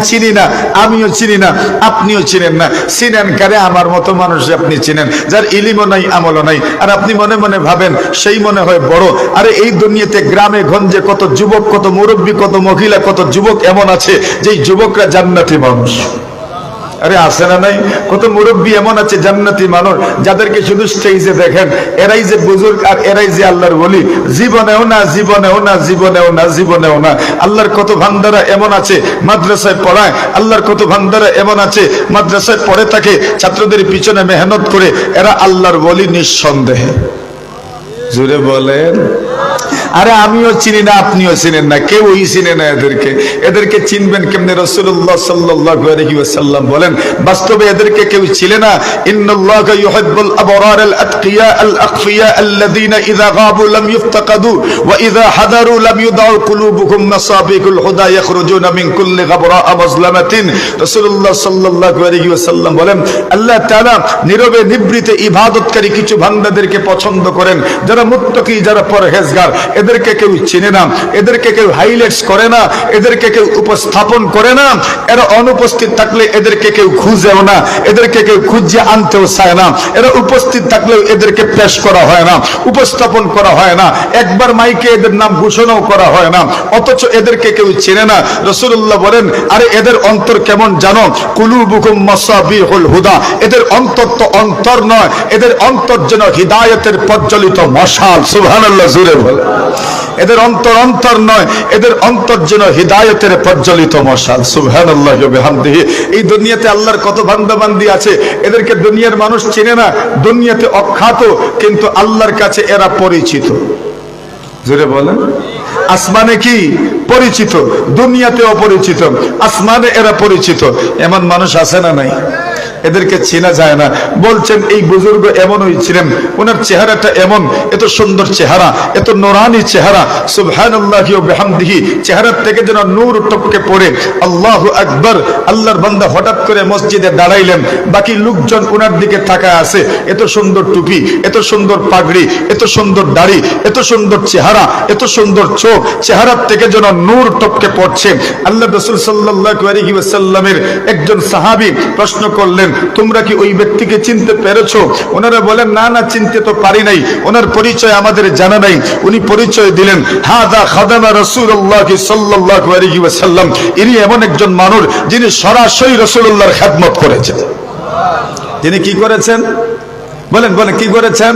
[SPEAKER 1] চিনি না, আমিও চিনি না, আপনিও চিনেন না। চিনেন কারে? আমার মতো মানুষ আপনি চিনেন, যার ইলিমও নাই, আমলও নাই। আর আপনি মনে মনে ভাবেন সেই মনে হয় বড়। আরে এই দুনিয়াতে গ্রামে গঞ্জে কত যুবক, কত মুরব্বী, কত মহিলা, কত যুবক এমন আছে যেই যুবকরা জান্নাতি মানুষ। আরে আছে না নাই? কত মুরব্বী এমন আছে জান্নাতি মানুষ, যাদেরকে শুধু স্টেজে দেখেন, এরাই যে বুজুর্গ আর এরাই যে আল্লাহর ওলি। জীবনেও না, জীবনেও না, জীবনেও না, জীবনেও না। আল্লাহর কত ভান্ডারা এমন আছে মাদ্রাসায় পড়ায়, আল্লাহর কত ভান্ডারা এমন আছে মাদ্রাসায় পড়ে থাকে, ছাত্রদের পিছনে মেহনত করে, এরা আল্লাহর ওলি নিঃসন্দেহে। জুড়ে বলেন। আরে আমিও চিনি না, আপনিও চিনেন না, কেউই চিনে না এদেরকে। এদেরকে চিনবেন কেমনে? রাসূলুল্লাহ সাল্লাল্লাহু আলাইহি ওয়াসাল্লাম বলেন, বাস্তবে এদেরকে কেউ ছিল না। ইন্নাল্লাহা ইউহিব্বুল আবরার আল আতকিয়া আল আকফিয়া আল্লাযীনা ইযা গাবু লাম ইফতাকাদু ওয়া ইযা হাদারু লাম ইউদাউ কুলুবুহুম মাসাবিকুল হুদা ইয়াখরুজুনা মিন কুল্লি গাবরা মাযলামাতিন। রাসূলুল্লাহ সাল্লাল্লাহু আলাইহি ওয়াসাল্লাম বলেন, আল্লাহ তাআলা নীরবে নিভৃতে ইবাদতকারী কিছু বান্দাদেরকে পছন্দ করেন, যারা মুত্তাকি, যারা পরহেজগার। এদেরকে কেউ চিনে না, এদেরকে কেউ হাইলাইটস করে না, এদেরকে কেউ উপস্থাপন করে না। এরা অনুপস্থিত থাকলে এদেরকে কেউ খুঁজেও না, এদেরকে কেউ খুঁজে আনতেও চায় না। এরা উপস্থিত থাকলেও এদেরকে পেশ করা হয় না, উপস্থাপন করা হয় না, একবার মাইকে এদের নাম ঘোষণাও করা হয় না, অথচ এদেরকে কেউ চেনে না। রাসূলুল্লাহ বলেন, আরে এদের অন্তর কেমন জানো? কুলুবুকুম মাসাবিহুল হুদা। এদের অন্তর তো অন্তর নয়, এদের অন্তর যেন হিদায়াতের প্রজ্বলিত মশাল। সুবহানাল্লাহ, জোরে বলে। এদের অন্তর অন্তর নয়, এদের অন্তর যেন হিদায়াতের প্রজ্বলিত মশাল। সুবহানাল্লাহি ওয়া বিহামদিহি। এই দুনিয়াতে আল্লাহর কত বান্দা বান্দি আছে, এদেরকে দুনিয়ার মানুষ চেনে না, দুনিয়াতে অখ্যাত, কিন্তু আল্লাহর কাছে এরা পরিচিত। জোরে বলেন। আসমানে কি পরিচিত, দুনিয়াতে অপরিচিত, আসমানে এরা পরিচিত। এমন মানুষ আছে না নাই? এদেরকে চেনা যায় না। বলছেন এই বুজুর্গ এমনই ছিলেন, ওনার চেহারাটা এমন, এত সুন্দর চেহারা, এত নোরানি চেহারা। সুবহানাল্লাহি ওয়া বিহামদিহি। চেহারার থেকে যেন নূর টপকে পড়ে। আল্লাহু আকবার। আল্লাহর বান্দা হঠাৎ করে মসজিদে দাঁড়াইলেন, বাকি লোকজন ওনার দিকে তাকায় আছে। এত সুন্দর টুপি, এত সুন্দর পাগড়ি, এত সুন্দর দাড়ি, এত সুন্দর চেহারা, এত সুন্দর চোখ, চেহারার থেকে যেন নূর টপকে পড়ছে। আল্লাহ রাসূল সাল্লাল্লাহু আলাইহি ওয়াসাল্লামের একজন সাহাবী প্রশ্ন করলেন, তোমরা কি ওই ব্যক্তিকে চিনতে পেরেছো? ওনারা বলেন, না না, চিনতে তো পারি নাই, ওনার পরিচয় আমাদের জানা নাই। উনি পরিচয় দিলেন, হাদা খাদামা রাসূলুল্লাহ সাল্লাল্লাহু আলাইহি ওয়াসাল্লাম। ইনি এমন একজন মানুষ যিনি সরাসরি রাসূলুল্লাহর খেদমত করেছেন। যিনি কি করেছেন? বলেন বলেন, কি করেছেন?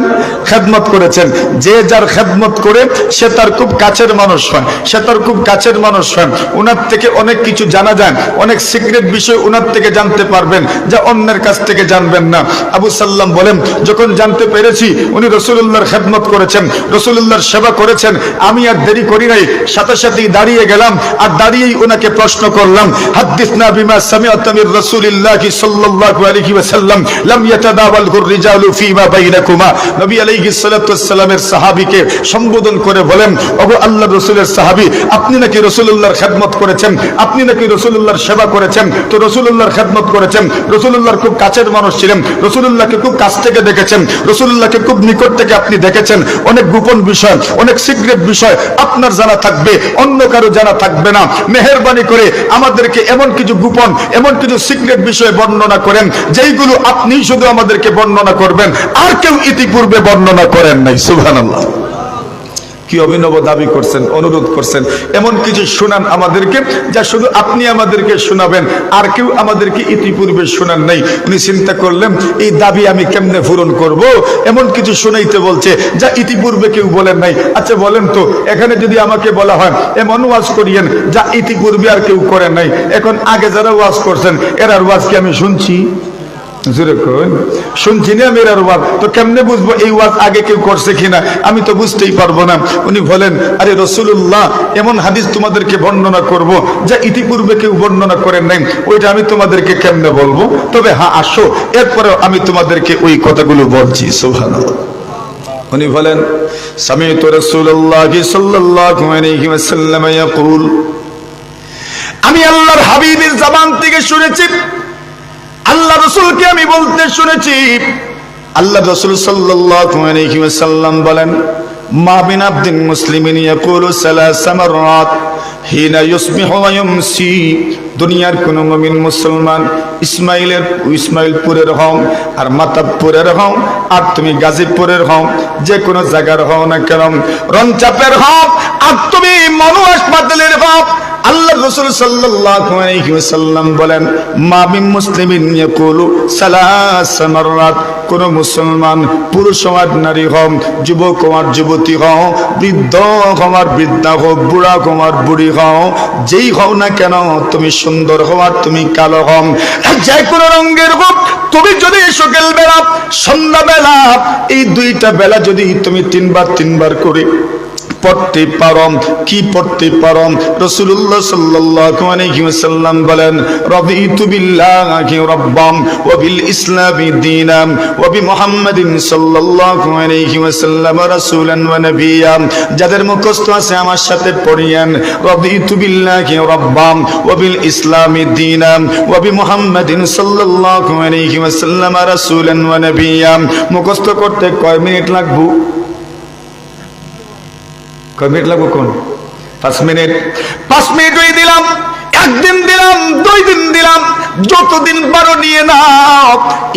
[SPEAKER 1] খেদমত করেছেন। যে যার খেদমত করে সে তার খুব কাছের মানুষ হয়, সে তার খুব কাছের মানুষ হয়। ওনার থেকে অনেক কিছু জানা যায়, অনেক সিক্রেট বিষয় ওনার থেকে জানতে পারবেন, যা অন্যের কাছ থেকে জানবেন না। আবু সাল্লাম বলেন, যখন জানতে পেরেছি উনি রাসূলুল্লাহর খেদমত করেছেন, রাসূলুল্লাহর সেবা করেছেন, আমি আর দেরি করি নাই, সাথে সাথেই দাঁড়িয়ে গেলাম, আর দাঁড়িয়েই ওনাকে প্রশ্ন করলাম, হাদ্দিসনা বিমা সামিআতা মির রাসূলিল্লাহি সাল্লাল্লাহু আলাইহি ওয়াসাল্লাম লাম ইয়াতাদাওয়ালহু রিজালু ফি ফীমা বাইনাকুমা। নবী আলাইহিস সালাতু ওয়াস সালামের সাহাবীকে সম্বোধন করে বলেন, ওগো আল্লাহর রাসূলের সাহাবী, আপনি নাকি রাসূলুল্লাহর খেদমত করেছেন, আপনি নাকি রাসূলুল্লাহর সেবা করেছেন। তো রাসূলুল্লাহর খেদমত করেছেন, রাসূলুল্লাহর খুব কাছের মানুষ ছিলেন, রাসূলুল্লাহকে খুব কাছ থেকে দেখেছেন, রাসূলুল্লাহকে খুব নিকট থেকে আপনি দেখেছেন। অনেক গোপন বিষয়, অনেক সিক্রেট বিষয় আপনার জানা থাকবে, অন্য কারো জানা থাকবে না। মেহেরবানি করে আমাদেরকে এমন কিছু গোপন, এমন কিছু সিক্রেট বিষয় বর্ণনা করেন যেইগুলো আপনি শুধু আমাদেরকে বর্ণনা করবেন, আর কেউ ইতিপূর্বে বর্ণনা করেন নাই। সুবহানাল্লাহ। কি অভিনব দাবি করছেন, অনুরোধ করছেন, এমন কিছু শোনান আমাদেরকে যা শুধু আপনি আমাদেরকে শোনাবেন, আর কেউ আমাদেরকে ইতিপূর্বে শোনান নাই। উনি চিন্তা করলেন এই দাবি আমি কেমনে পূরণ করব, এমন কিছু শোনাইতে বলছে যা ইতিপূর্বে কেউ বলেন নাই। আচ্ছা বলেন তো, এখানে যদি আমাকে বলা হয় এমন ওয়াজ করিয়েন যা ইতিপূর্বে আর কেউ করেন নাই, এখন আগে যারা ওয়াজ করছেন এরার ওয়াজ কি আমি শুনছি? শুনছি না মেরার ওয়াজ, তো কেমনে বুঝবো এই ওয়াজ আগে কেউ করছে কিনা? আমি তো বুঝতেই পারবো না। উনি বলেন, আরে রাসূলুল্লাহ এমন হাদিস তোমাদেরকে বর্ণনা করব যা ইতিপূর্বে কেউ বর্ণনা করেন নাই, ওইটা আমি তোমাদেরকে কেমনে বলবো? তবে হ্যাঁ আসো, এরপরে আমি তোমাদেরকে ওই কথাগুলো বলছি। সুবহানাল্লাহ। উনি বলেন, সামি'তু রাসূলুল্লাহ সাল্লাল্লাহু আলাইহি ওয়াসাল্লাম ইয়াকুল, আমি আল্লাহর হাবিবের জবান থেকে শুনেছি, আল্লাহ রাসূলকে আমি বলতে শুনেছি, আল্লাহ রাসূল সাল্লাল্লাহু আলাইহি ওয়াসাল্লাম বলেন, মা বিন আবদিন মুসলিমিন ইয়াকুলু সালাসা মাররাত হিনা ইউসবিহু ওয়া ইউমসি। দুনিয়ার কোন মুমিন মুসলমান ইসমাইলপুরের হও আর মাতাবপুরের হও আর তুমি গাজীপুরের হও, যে কোনো জায়গার হও না কেন, রংচাপের হও আর তুমি মনু হাসপাতালের হও, আল্লাহ রাসূল সাল্লাল্লাহু আলাইহি ওয়াসাল্লাম বলেন, মা মিন মুসলিমিন ইয়াকুলু সালাসা মাররাত, কোন মুসলমান পুরুষ হও নারী হও, যুবক হও যুবতী হও, বৃদ্ধ হও বৃদ্ধা হও, বুড়া হও বুড়ি হও, যেই হও না কেন, তুমি সুন্দর হও আর তুমি কালো হও, যে কোনো রঙের হোক, তুমি যদি সকাল বেলা সন্ধ্যা বেলা এই দুইটা বেলা যদি তুমি তিনবার করে পড়তে পারো, কি পড়তে পারো? রাসূলুল্লাহ সাল্লাল্লাহু আলাইহি ওয়াসাল্লাম বলেন, রাদিতু বিল্লাহি রাব্বাম ওয়া বিল ইসলামি দীনাম ওয়া বি মুহাম্মাদিন সাল্লাল্লাহু আলাইহি ওয়াসাল্লাম রাসূলান ওয়া নাবিয়্যা। যাদের মুখস্থ আছে আমার সাথে পড়িয়েন, রাদিতু বিল্লাহি রাব্বাম ওয়া বিল ইসলামি দীনাম ওয়া বি মুহাম্মাদিন সাল্লাল্লাহু আলাইহি ওয়াসাল্লাম রাসূলান ওয়া নাবিয়্যা। মুখস্থ করতে কয় মিনিট লাগবে? কয় মিনিট লাগবে? কোন 5 মিনিট? 5 মিনিট ওই দিলাম, একদিন দিলাম, 2 দিন দিলাম, যতদিন পারো নিয়ে নাও।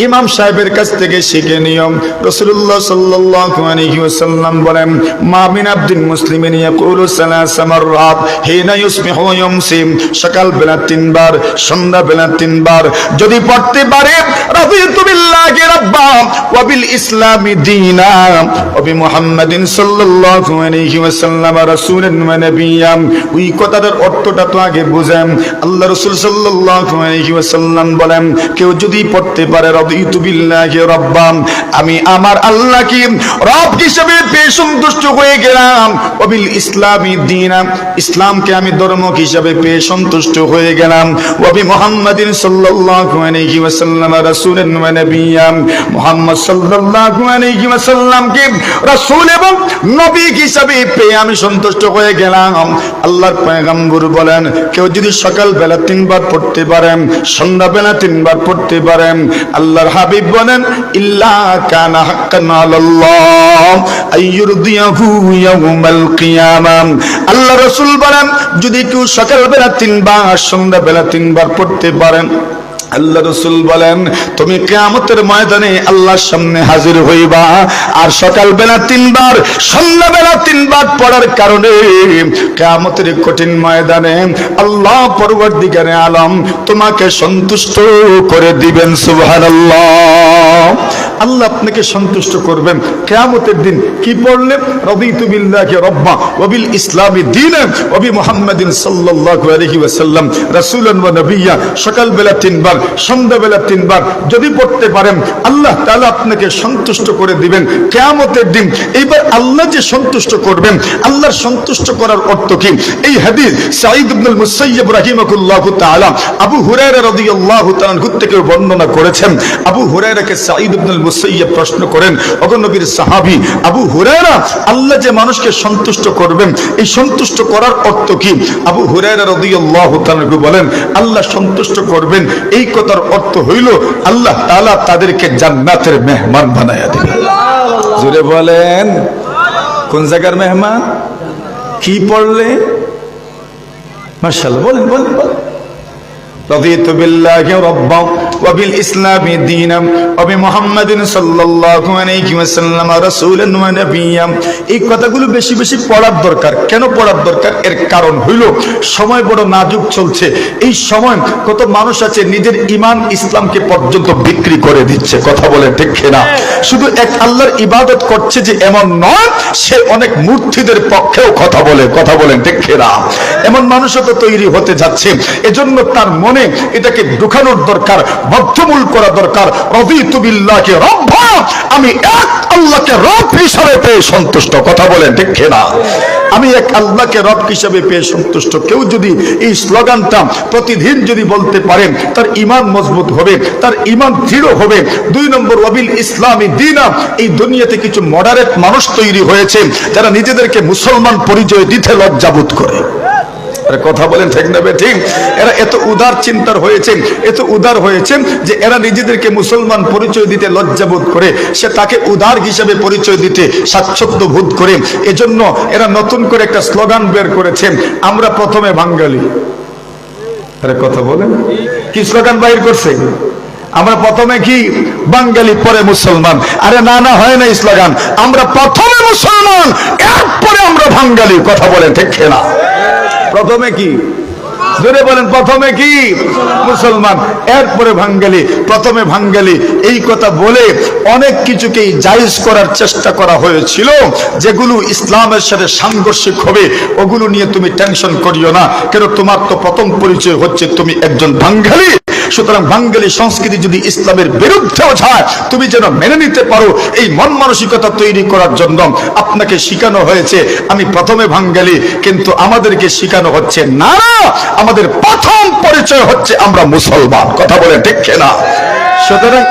[SPEAKER 1] ইমাম সাহেবের কাছ থেকে শিখে নিয়ম। রাসূলুল্লাহ সাল্লাল্লাহু আলাইহি ওয়াসাল্লাম বলেন, মা মিন আবদিন মুসলিমিন ইয়াকুলু সালাসা মাররাত হিনা ইউসবিহু ওয়া ইউমসি, সকাল বেলা 3 বার, সন্ধ্যা বেলা 3 বার যদি পড়তে পারে, রাদিতু বিল্লাহি রাব্বাম ওয়া বিল ইসলামি দীনাম ওয়া বি মুহাম্মাদিন সাল্লাল্লাহু আলাইহি ওয়াসাল্লাম রাসূলান ওয়া নাবিয়্যা। ওই কথাটার অর্থটা তো আগে বুঝেন। আল্লাহ রাসূল সাল্লাল্লাহু আলাইহি ওয়াসাল্লাম বলেন, কেউ যদি পড়তে পারে, রাদিতু বিল্লাহি রাব্বাম, আমি আমার আল্লাহকে রব হিসেবে পেয়ে সন্তুষ্ট হয়ে গেলাম, ওয়া বিল ইসলামি দীনাম, ইসলামকে আমি ধর্ম হিসেবে পেয়ে সন্তুষ্ট হয়ে গেলাম, ওয়া বি মুহাম্মাদিন সাল্লাল্লাহু আলাইহি ওয়াসাল্লাম রাসূলান ওয়া নাবিয়্যা, মুহাম্মদ সাল্লাল্লাহু আলাইহি ওয়াসাল্লামকে রাসূল এবং নবী হিসেবে পেয়ে আমি সন্তুষ্ট হয়ে গেলাম। আল্লাহর পয়গম্বর বলেন, কেউ যদি সকাল বেলা 3 বার পড়তে পারেন, সন্ধ্যা বেলা 3 বার পড়তে পারেন, আল্লাহর হাবিব বলেন, ইল্লা কানা হাক্কান আলাল্লাহ আইয়ুরদিয়াহু ইয়াউমাল কিয়ামাহ। আল্লাহ রাসূল বলেন, যদি কেউ সকাল বেলা 3 বার, সন্ধ্যা বেলা 3 বার পড়তে পারেন, আল্লাহ রাসূল বলেন, তুমি কিয়ামতের ময়দানে আল্লাহর সামনে হাজির হইবা। আর সকাল বেলা 3 বার, সন্ধ্যা বেলা 3 বার পড়ার কারণে কিয়ামতের কঠিন ময়দানে আল্লাহ পরবর্তীকারে আলম তোমাকে সন্তুষ্ট করে দিবেন। সুবহানাল্লাহ। আল্লাহ আপনাকে সন্তুষ্ট করবেন কিয়ামতের দিন। কি পড়লে? রাদিতু বিল্লাহি রাব্বা ওয়া বিল ইসলামি দীনান ওয়া বি মুহাম্মাদিন সাল্লাল্লাহু আলাইহি ওয়াসাল্লাম রাসূলান ওয়া নাবিয়্যা। সকাল বেলা 3 বার, সন্ধ্যা বেলা 3 বার যদি পড়তে পারেন, আল্লাহ তাআলা আপনাকে সন্তুষ্ট করে দিবেন কিয়ামতের দিন। এইবার আল্লাহ যে সন্তুষ্ট করবেন, আল্লাহর সন্তুষ্ট করার অর্থ কি? এই হাদিস সাঈদ ইবনে মুসাইয়্যিব রাহিমাহুল্লাহু তাআলা আবু হুরায়রা রাদিয়াল্লাহু তাআলা থেকে বর্ণনা করেছেন। আবু হুরায়রাকে সাঈদ ইবনে মুসাইয়্যিব প্রশ্ন করেন, ওগো নবীর সাহাবী আবু হুরায়রা, আল্লাহ যে মানুষকে সন্তুষ্ট করবেন, এই সন্তুষ্ট করার অর্থ কি? আবু হুরায়রা রাদিয়াল্লাহু তাআলা বলেন, আল্লাহ সন্তুষ্ট করবেন এই কথার অর্থ হইল আল্লাহ তাআলা তাদেরকে জান্নাতের মেহমান বানায়া দিবেন। জোরে বলেন, কোন জায়গার মেহমান? কি পড়লে? মাশাআল্লাহ, বলেন বলেন বলেন। রাদিতু বিল্লাহি রাব্বান ওয়া বিল ইসলামি দীনান ওয়া বিমুহাম্মাদিন সাল্লাল্লাহু আলাইহি ওয়াসাল্লাম রাসূলান ওয়া নাবিয়্যান। এই কথাগুলো বেশি বেশি পড়ার দরকার। কেন পড়ার দরকার? এর কারণ হইল সময় বড় নাজুক চলছে। এই সময় কত মানুষ আছে নিজের ঈমান ইসলামকে পর্যন্ত বিক্রি করে দিচ্ছে। কথা বলেন ঠিক কিনা? শুধু এক আল্লাহর ইবাদত করছে যে এমন নয়, সে অনেক মূর্তিদের পক্ষেও কথা বলে। কথা বলেন ঠিক কিনা? এমন মানুষও তো তৈরি হতে যাচ্ছে। এজন্য তার মনে এটাকে ঢুকানোর দরকার, বদ্ধমূল করা দরকার। রাদিতু বিল্লাহি রাব্বা, আমি এক আল্লাহকে রব হিসেবে পেয়ে সন্তুষ্ট। কথা বলেন ঠিক কিনা? আমি এক আল্লাহকে রব হিসেবে পেয়ে সন্তুষ্ট। কেউ যদি এই স্লোগানটা প্রতিদিন যদি বলতে পারে, তার ঈমান মজবুত হবে, তার ঈমান দৃঢ় হবে। 2 নম্বর, ওয়াবিল ইসলামি দীনা। এই দুনিয়াতে কিছু মডারেট মানুষ তৈরি হয়েছে যারা নিজেদেরকে মুসলমান পরিচয় দিতে লজ্জাবোধ করে। কথা বলেন ঠিক না ঠিক? এরা এত উদার চিন্তার হয়েছে, এত উদার হয়েছে যে এরা নিজেদেরকে মুসলমান পরিচয় দিতে লজ্জাবোধ করে, সে তাকে উদার হিসেবে পরিচয় দিতে স্বাচ্ছন্দ্য বোধ করে। এজন্য এরা নতুন করে একটা স্লোগান বের করেছে, আমরা প্রথমে বাঙালি। আরে কথা বলেন, কি স্লোগান বাইর করছে? আমরা প্রথমে কি বাঙালি, পরে মুসলমান। আরে না না, হয় না স্লোগান। আমরা প্রথমে মুসলমান, এরপরে আমরা বাঙালি। কথা বলেন ঠিক না? প্রথমে কি? জোরে বলেন, প্রথমে কি? মুসলমান, এরপরে বাঙালি। প্রথমে বাঙালি এই কথা বলে অনেক কিছুকেই জায়েজ করার চেষ্টা করা হয়েছিল যেগুলো ইসলামের সাথে সাংঘর্ষিক হবে। ওগুলো নিয়ে তুমি টেনশন করিও না, কেন তোমার তো প্রথম পরিচয় হচ্ছে তুমি একজন বাঙালি। সুতরাং বাঙালি সংস্কৃতি যদি ইসলামের বিরুদ্ধেও যায়, তুমি যেন মেনে নিতে পারো। এই মন মানসিকতা তৈরি করার জন্য আপনাকে শেখানো হয়েছে আমি প্রথমে বাঙালি, কিন্তু আমাদেরকে শেখানো হচ্ছে না, আমাদের প্রথম পরিচয় হচ্ছে আমরা মুসলমান। কথা বলে ঠিক না? সুতরাং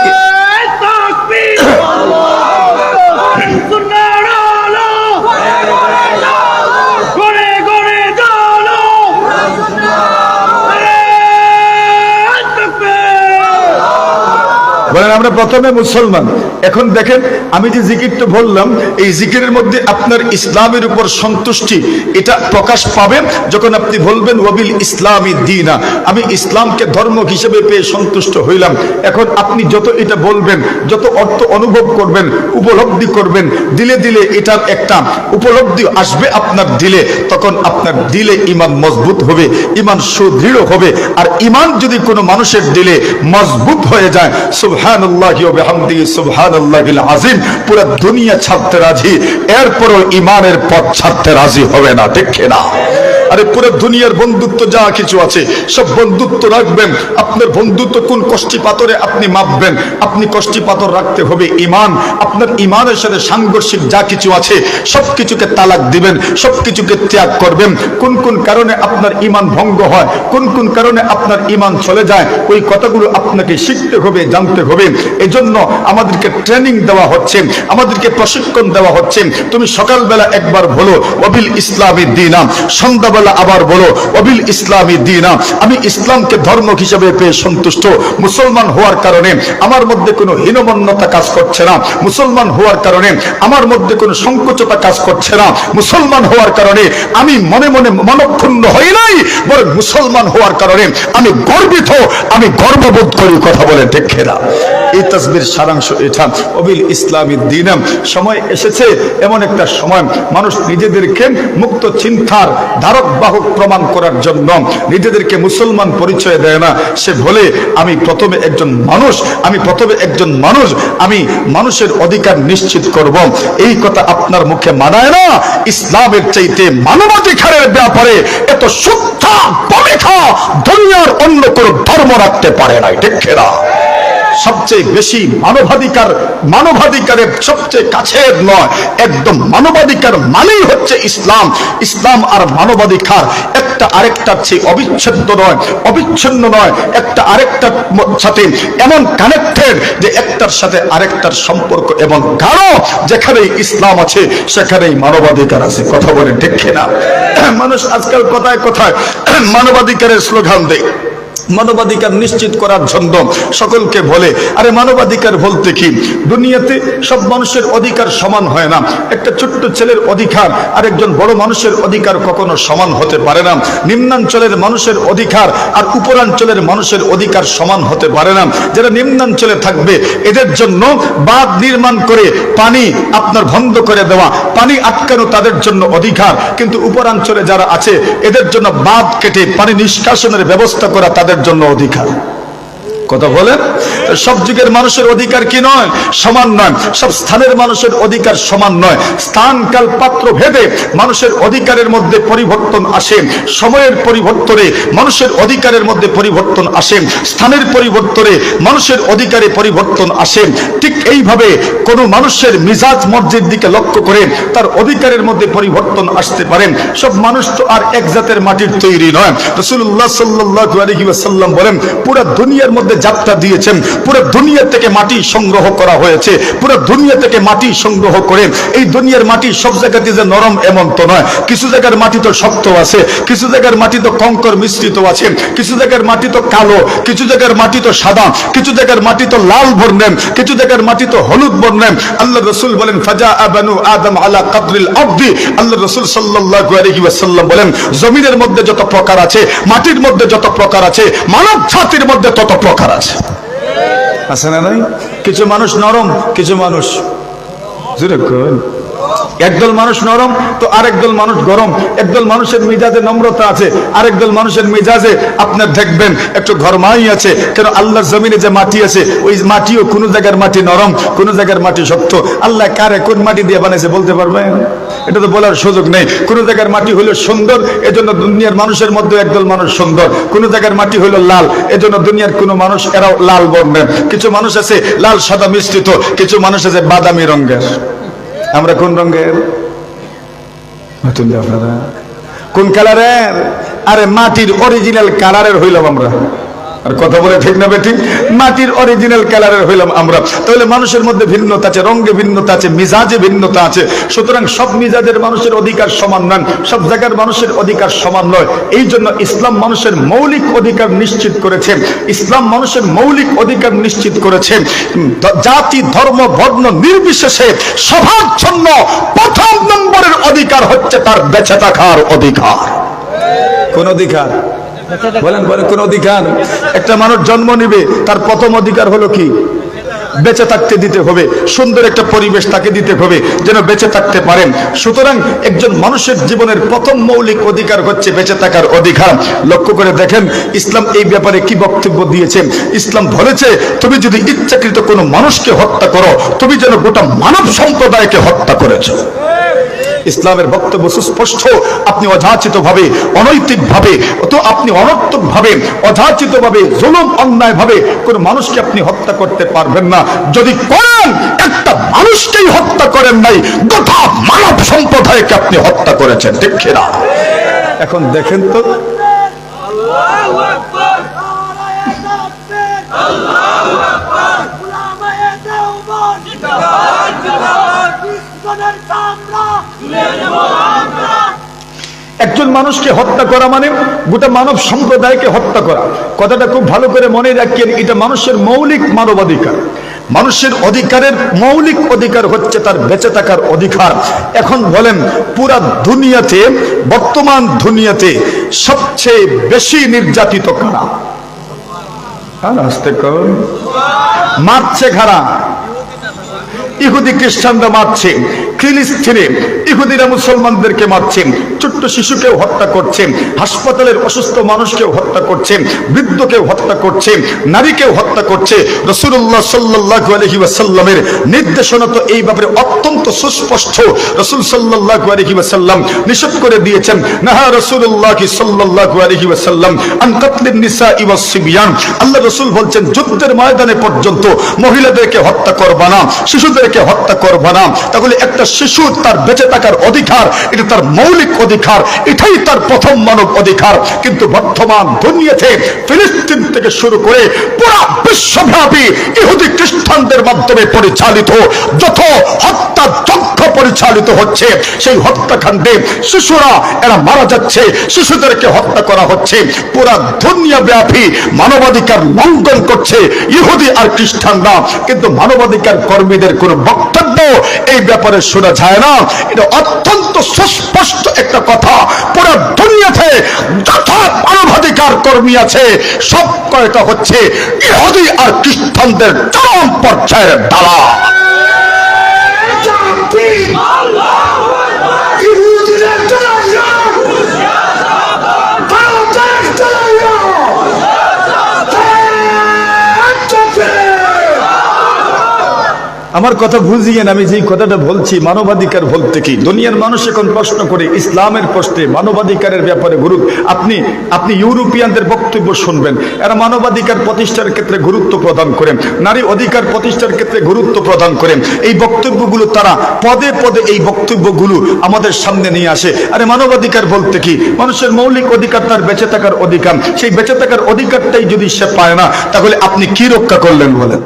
[SPEAKER 1] বলেন আমরা প্রথমে মুসলমান। এখন দেখেন, আমি যে জিকিরটা বললাম, এই জিকিরের মধ্যে আপনার ইসলামের উপর সন্তুষ্টি এটা প্রকাশ পাবেন যখন আপনি বলবেন ওয়াবিল ইসলামি দীনা, আমি ইসলামকে ধর্ম হিসেবে পেয়ে সন্তুষ্ট হইলাম। এখন আপনি যত এটা বলবেন, যত অর্থ অনুভব করবেন, উপলব্ধি করবেন, দিলে দিলে এটার একটা উপলব্ধি আসবে আপনার দিলে, তখন আপনার দিলে ঈমান মজবুত হবে, ঈমান সুদৃঢ় হবে। আর ঈমান যদি কোনো মানুষের দিলে মজবুত হয়ে যায়, সুবহানাল্লাহি ওয়া বিহামদিহি সুবহানাল্লাহিল আযীম, পুরো দুনিয়া ছাড়তে রাজি, এরপরও ঈমানের পথ ছাড়তে রাজি হবে না। ঠিক না? আরে পুরো দুনিয়ার বন্ধুত্ব যা কিছু আছে সব বন্ধুত্ব রাখবেন, আপনার বন্ধুত্ব কোন কষ্টি পাথরে আপনি মাপবেন? আপনি কষ্টি পাথর রাখতে হবে ঈমান। আপনার ঈমানের সাথে সাংঘর্ষিক যা কিছু আছে সবকিছুকে তালাক দিবেন, সবকিছুকে ত্যাগ করবেন। কোন কোন কারণে আপনার ঈমান ভঙ্গ হয়, কোন কোন কারণে আপনার ঈমান চলে যায়, ওই কথাগুলো আপনাকে শিখতে হবে, জানতে হবে। এজন্য আমাদেরকে ট্রেনিং দেওয়া হচ্ছে, আমাদেরকে প্রশিক্ষণ দেওয়া হচ্ছে। তুমি সকালবেলা একবার বলো ওয়াবিল ইসলামি দীনা, সন্ধ্যা আবার বলো ওয়াবিল ইসলামি দীনা, আমি ইসলামকে ধর্ম হিসেবে পেয়ে সন্তুষ্ট। মুসলমান হওয়ার কারণে আমার মধ্যে কোনো হীনমন্যতা কাজ করছে না, মুসলমান হওয়ার কারণে আমার মধ্যে কোনো সংকোচতা কাজ করছে না, মুসলমান হওয়ার কারণে আমি মনে মনে মনক্ষুণ্ণ হই নাই, বরং মুসলমান হওয়ার কারণে আমি গর্বিত, আমি গর্ববোধ করি। কথা বলে ঠিক না? এই তাসবির সারাংশ এটা, ওয়াবিল ইসলামি দীনা। সময় এসেছে এমন একটা সময়, মানুষ নিজেদেরকে মুক্ত চিন্তার ধারক বাহক প্রমাণ করার জন্য নিজেদেরকে মুসলমান পরিচয় দেয় না। সে বলে আমি প্রথমে একজন মানুষ, আমি প্রথমে একজন মানুষ, আমি মানুষের অধিকার নিশ্চিত করব। এই কথা আপনার মুখে মানায় না। ইসলামের চাইতে মানবাধিকারের ব্যাপারে এত সুদ্ধা ভূমিকা দুনিয়ার অন্য কোনো ধর্ম রাখতে পারে না। ঠিক না? সবচেয়ে বেশি মানবাধিকারের সবচেয়ে কাছের নয়, একদম মানবাধিকার মানেই হচ্ছে ইসলাম। ইসলাম আর মানবাধিকার একটা আরেকটার চেয়ে অবিচ্ছিন্ন নয়, একটা আরেকটার সাথে এমন কানেক্টেড যে একটার সাথে আরেকটার সম্পর্ক এবং গাঢ়। যেখানেই ইসলাম আছে সেখানেই মানবাধিকার আছে। কথা বলেন ঠিক কিনা? মানুষ আজকাল কথায় কথায় মানবাধিকারের স্লোগান দেয়, মানবাধিকার নিশ্চিত করার জন্য সকলকে বলে। আরে মানবাধিকার বলতে কি? দুনিয়াতে সব মানুষের অধিকার সমান হয় না। একটা ছোট্ট ছেলের অধিকার আর একজন বড় মানুষের অধিকার কখনো সমান হতে পারে না। নিম্নাঞ্চলের মানুষের অধিকার আর উপরাঞ্চলের মানুষের অধিকার সমান হতে পারে না। যারা নিম্নাঞ্চলে থাকবে এদের জন্য বাঁধ নির্মাণ করে পানি আপনার বন্ধ করে দেওয়া, পানি আটকানো তাদের জন্য অধিকার। কিন্তু উপরাঞ্চলে যারা আছে এদের জন্য বাঁধ কেটে পানি নিষ্কাশনের ব্যবস্থা করা তাদের জন্য অধিকার। কথা বলেন? সব যুগের মানুষের অধিকার কি নয়? সমান নয়। সব স্থানের মানুষের অধিকার সমান নয়। স্থান কাল পাত্র ভেদে মানুষের অধিকারের মধ্যে পরিবর্তন আসে। সময়ের পরিবর্তনে মানুষের অধিকারের মধ্যে পরিবর্তন আসে। স্থানের পরিবর্তনে মানুষের অধিকারে পরিবর্তন আসে। ঠিক এইভাবে কোনো মানুষের মিজাজ মর্জির দিকে লক্ষ্য করে তার অধিকারের মধ্যে পরিবর্তন আসতে পারেন। সব মানুষ তো আর এক জাতের মাটির তৈরি নয়। রাসূলুল্লাহ সাল্লাল্লাহু আলাইহি ওয়াসাল্লাম বলেন, পুরো দুনিয়ার মধ্যে যাত্রা দিয়েছেন, পুরো দুনিয়া থেকে মাটি সংগ্রহ করা হয়েছে। পুরো দুনিয়া থেকে মাটি সংগ্রহ করে এই দুনিয়ার মাটি সব জায়গাতে যে নরম এমন তো নয়। কিছু জায়গার মাটি তো শক্ত আছে, কিছু জায়গার মাটি তো কঙ্কর মিশ্রিত আছে, কিছু জায়গার মাটি তো কালো, কিছু জায়গার মাটি তো সাদা, কিছু জায়গার মাটি তো লাল বর্ণের, কিছু জায়গার মাটি তো হলুদ বর্ণের। আল্লাহ রাসূল বলেন, ফাজা আবানু আদম আলা কদরিল আরদি। আল্লাহ রাসূল সাল্লাল্লাহু আলাইহি ওয়াসাল্লাম বলেন, জমিনের মধ্যে যত প্রকার আছে, মাটির মধ্যে যত প্রকার আছে, মানব জাতির মধ্যে তত প্রকার আছে। আছে না নাই? কিছু মানুষ নরম, কিছু মানুষ একদল মানুষ নরম তো আরেকদল মানুষ গরম। একদল মানুষের মেজাজে নম্রতা আছে, আরেকদল মানুষের মেজাজে আপনার দেখবেন একটু ঘরমাই আছে। কেন? আল্লাহর জমিনে যে মাটি আছে ওই মাটিও কোন জায়গার মাটি নরম, কোন জায়গার মাটি শক্ত। আল্লাহ কারে কোন মাটি দিয়ে বানাইছে বলতে পারবেন? এটা তো বলার সুযোগ নেই। কোন জায়গার মাটি হলো সুন্দর, এজন্য দুনিয়ার মানুষের মধ্যে একদল মানুষ সুন্দর। কোন জায়গার মাটি হলো লাল, এজন্য দুনিয়ার কোন মানুষ এরাও লাল বর্ণের। কিছু মানুষ আছে লাল সাদা মিশ্রিত, কিছু মানুষ আছে বাদামি রঙের। আমরা কোন রঙের? আপনারা কোন কালারের? আরে মাটির অরিজিনাল কালারের হইলাম আমরা। আর কথা বলে ঠিক না বেঠিক? মাটির অরিজিনাল কালারের হইলাম আমরা। তাহলে মানুষের মধ্যে ভিন্নতা আছে, রঙে ভিন্নতা আছে, মিজাজে ভিন্নতা আছে। সুতরাং সব মিজাজের মানুষের অধিকার সমান নয়, সব জায়গার মানুষের অধিকার সমান নয়। এই জন্য ইসলাম মানুষের মৌলিক অধিকার নিশ্চিত করেছে। ইসলাম মানুষের মৌলিক অধিকার নিশ্চিত করেছে। জাতি ধর্ম বর্ণ নির্বিশেষে সবার জন্য প্রথম নম্বরের অধিকার হচ্ছে তার বেঁচে থাকার অধিকার। কোন অধিকার? বলেন বলেন, কোন অধিকার? একটা মানুষ জন্ম নিবে, তার প্রথম অধিকার হলো কি? বেঁচে থাকতে দিতে হবে, সুন্দর একটা পরিবেশ তাকে দিতে হবে যেন বেঁচে থাকতে পারেন। সুতরাং একজন মানুষের জীবনের প্রথম মৌলিক অধিকার হচ্ছে বেঁচে থাকার অধিকার। লক্ষ্য করে দেখেন ইসলাম এই ব্যাপারে কি বক্তব্য দিয়েছে। ইসলাম বলেছে, তুমি যদি ইচ্ছাকৃত কোনো মানুষকে হত্যা করো, তুমি যেন গোটা মানব সম্প্রদায়কে হত্যা করেছো। ইসলামের বক্তব্য সুস্পষ্ট। আপনি অযাচিত ভাবে, অনৈতিক ভাবে, তো আপনি অনর্থক ভাবে, অযাচিত ভাবে, জুলুম অন্যায় ভাবে কোন মানুষকে আপনি হত্যা করতে পারবেন না। যদি করেন, একটা মানুষকেই হত্যা করেন নাই, গোটা মানব সম্প্রদায়কে আপনি হত্যা করেছেন। ঠিক না? এখন দেখেন তো, আল্লাহু আকবার, আল্লাহু আকবার, উলামায়ে দেওবন্দ জিন্দাবাদ, জিন্দাবাদ, ইসলামের কামরা তুলে নেব আমরা। একজন মানুষকে হত্যা করা মানে গোটা মানব সম্প্রদায়কে হত্যা করা। কথাটা খুব ভালো করে মনে রাখেন, এটা মানুষের মৌলিক মানবাধিকার। মানুষের অধিকারের মৌলিক অধিকার হচ্ছে তার বেঁচে থাকার অধিকার। এখন বলেন, পুরা দুনিয়াতে, বর্তমান দুনিয়াতে সবচেয়ে বেশি নির্যাতিত কারা? মারছে কারা? ইহুদি খ্রিস্টানরা মারছে। ফিলিস্তিনে ইহুদিরা মুসলমানদেরকে মারছে, ছোট্ট শিশুকেও হত্যা করছে, হাসপাতালের অসুস্থ মানুষকেও হত্যা করছে, বৃদ্ধকেও হত্যা করছে, নারীকেও হত্যা করছে। রাসূলুল্লাহ সাল্লাল্লাহু আলাইহি ওয়াসাল্লামের নির্দেশনা তো এই ব্যাপারে অত্যন্ত সুস্পষ্ট। রাসূল সাল্লাল্লাহু আলাইহি ওয়াসাল্লাম নিষেধ করে দিয়েছেন, নাহা রাসূলুল্লাহ সাল্লাল্লাহু আলাইহি ওয়াসাল্লাম আন কাতলিন নিসাই ওয়াস সিবিয়ান। আল্লাহ রাসূল বলছেন, যুদ্ধের ময়দানে পর্যন্ত মহিলাদেরকে হত্যা করবা না, শিশুদেরকে হত্যা করবা না। তাহলে একটা শিশু তার বেঁচে থাকার অধিকার, এটা তার মৌলিক অধিকার, এটাই তার প্রথম মানব অধিকার। কিন্তু বর্তমান দুনিয়াতে ফিলিস্তিন থেকে শুরু করে পুরো বিশ্বব্যাপী ইহুদি খ্রিস্টানদের মাধ্যমে পরিচালিত যত হত্যা যজ্ঞ পরিচালিত হচ্ছে, সেই হত্যাকাণ্ডে শিশুরা এরা মারা যাচ্ছে, শিশুদেরকে হত্যা করা হচ্ছে। পুরা দুনিয়া ব্যাপী মানবাধিকার লঙ্ঘন করছে ইহুদি আর খ্রিস্টানরা, কিন্তু মানবাধিকার কর্মীদের কোন বক্তব্য এই ব্যাপারে শোনা যায় না। এটা অত্যন্ত সুস্পষ্ট একটা কথা। পুরো দুনিয়াতে যত মানবাধিকার কর্মী আছে সব কয়টা হচ্ছে ইহুদি আর খ্রিস্টানদের চরম পর্যায়ের দালাল। আমার কথা বুঝিয়েন, আমি যেই কথাটা বলছি মানবাধিকার বলতে কি, দুনিয়ার মানুষ এখন প্রশ্ন করে ইসলামের প্রশ্নে মানবাধিকারের ব্যাপারে আপনি ইউরোপিয়ানদের বক্তব্য শুনবেন, এরা মানবাধিকার প্রতিষ্ঠার ক্ষেত্রে গুরুত্ব প্রদান করেন, নারী অধিকার প্রতিষ্ঠার ক্ষেত্রে গুরুত্ব প্রদান করেন। এই বক্তব্যগুলো তারা পদে পদে এই বক্তব্যগুলো আমাদের সামনে নিয়ে আসে। আরে মানবাধিকার বলতে কি, মানুষের মৌলিক অধিকার তার বেঁচে থাকার অধিকার, সেই বেঁচে থাকার অধিকারটাই যদি সে পায় না, তাহলে আপনি কি রক্ষা করলেন বলেন?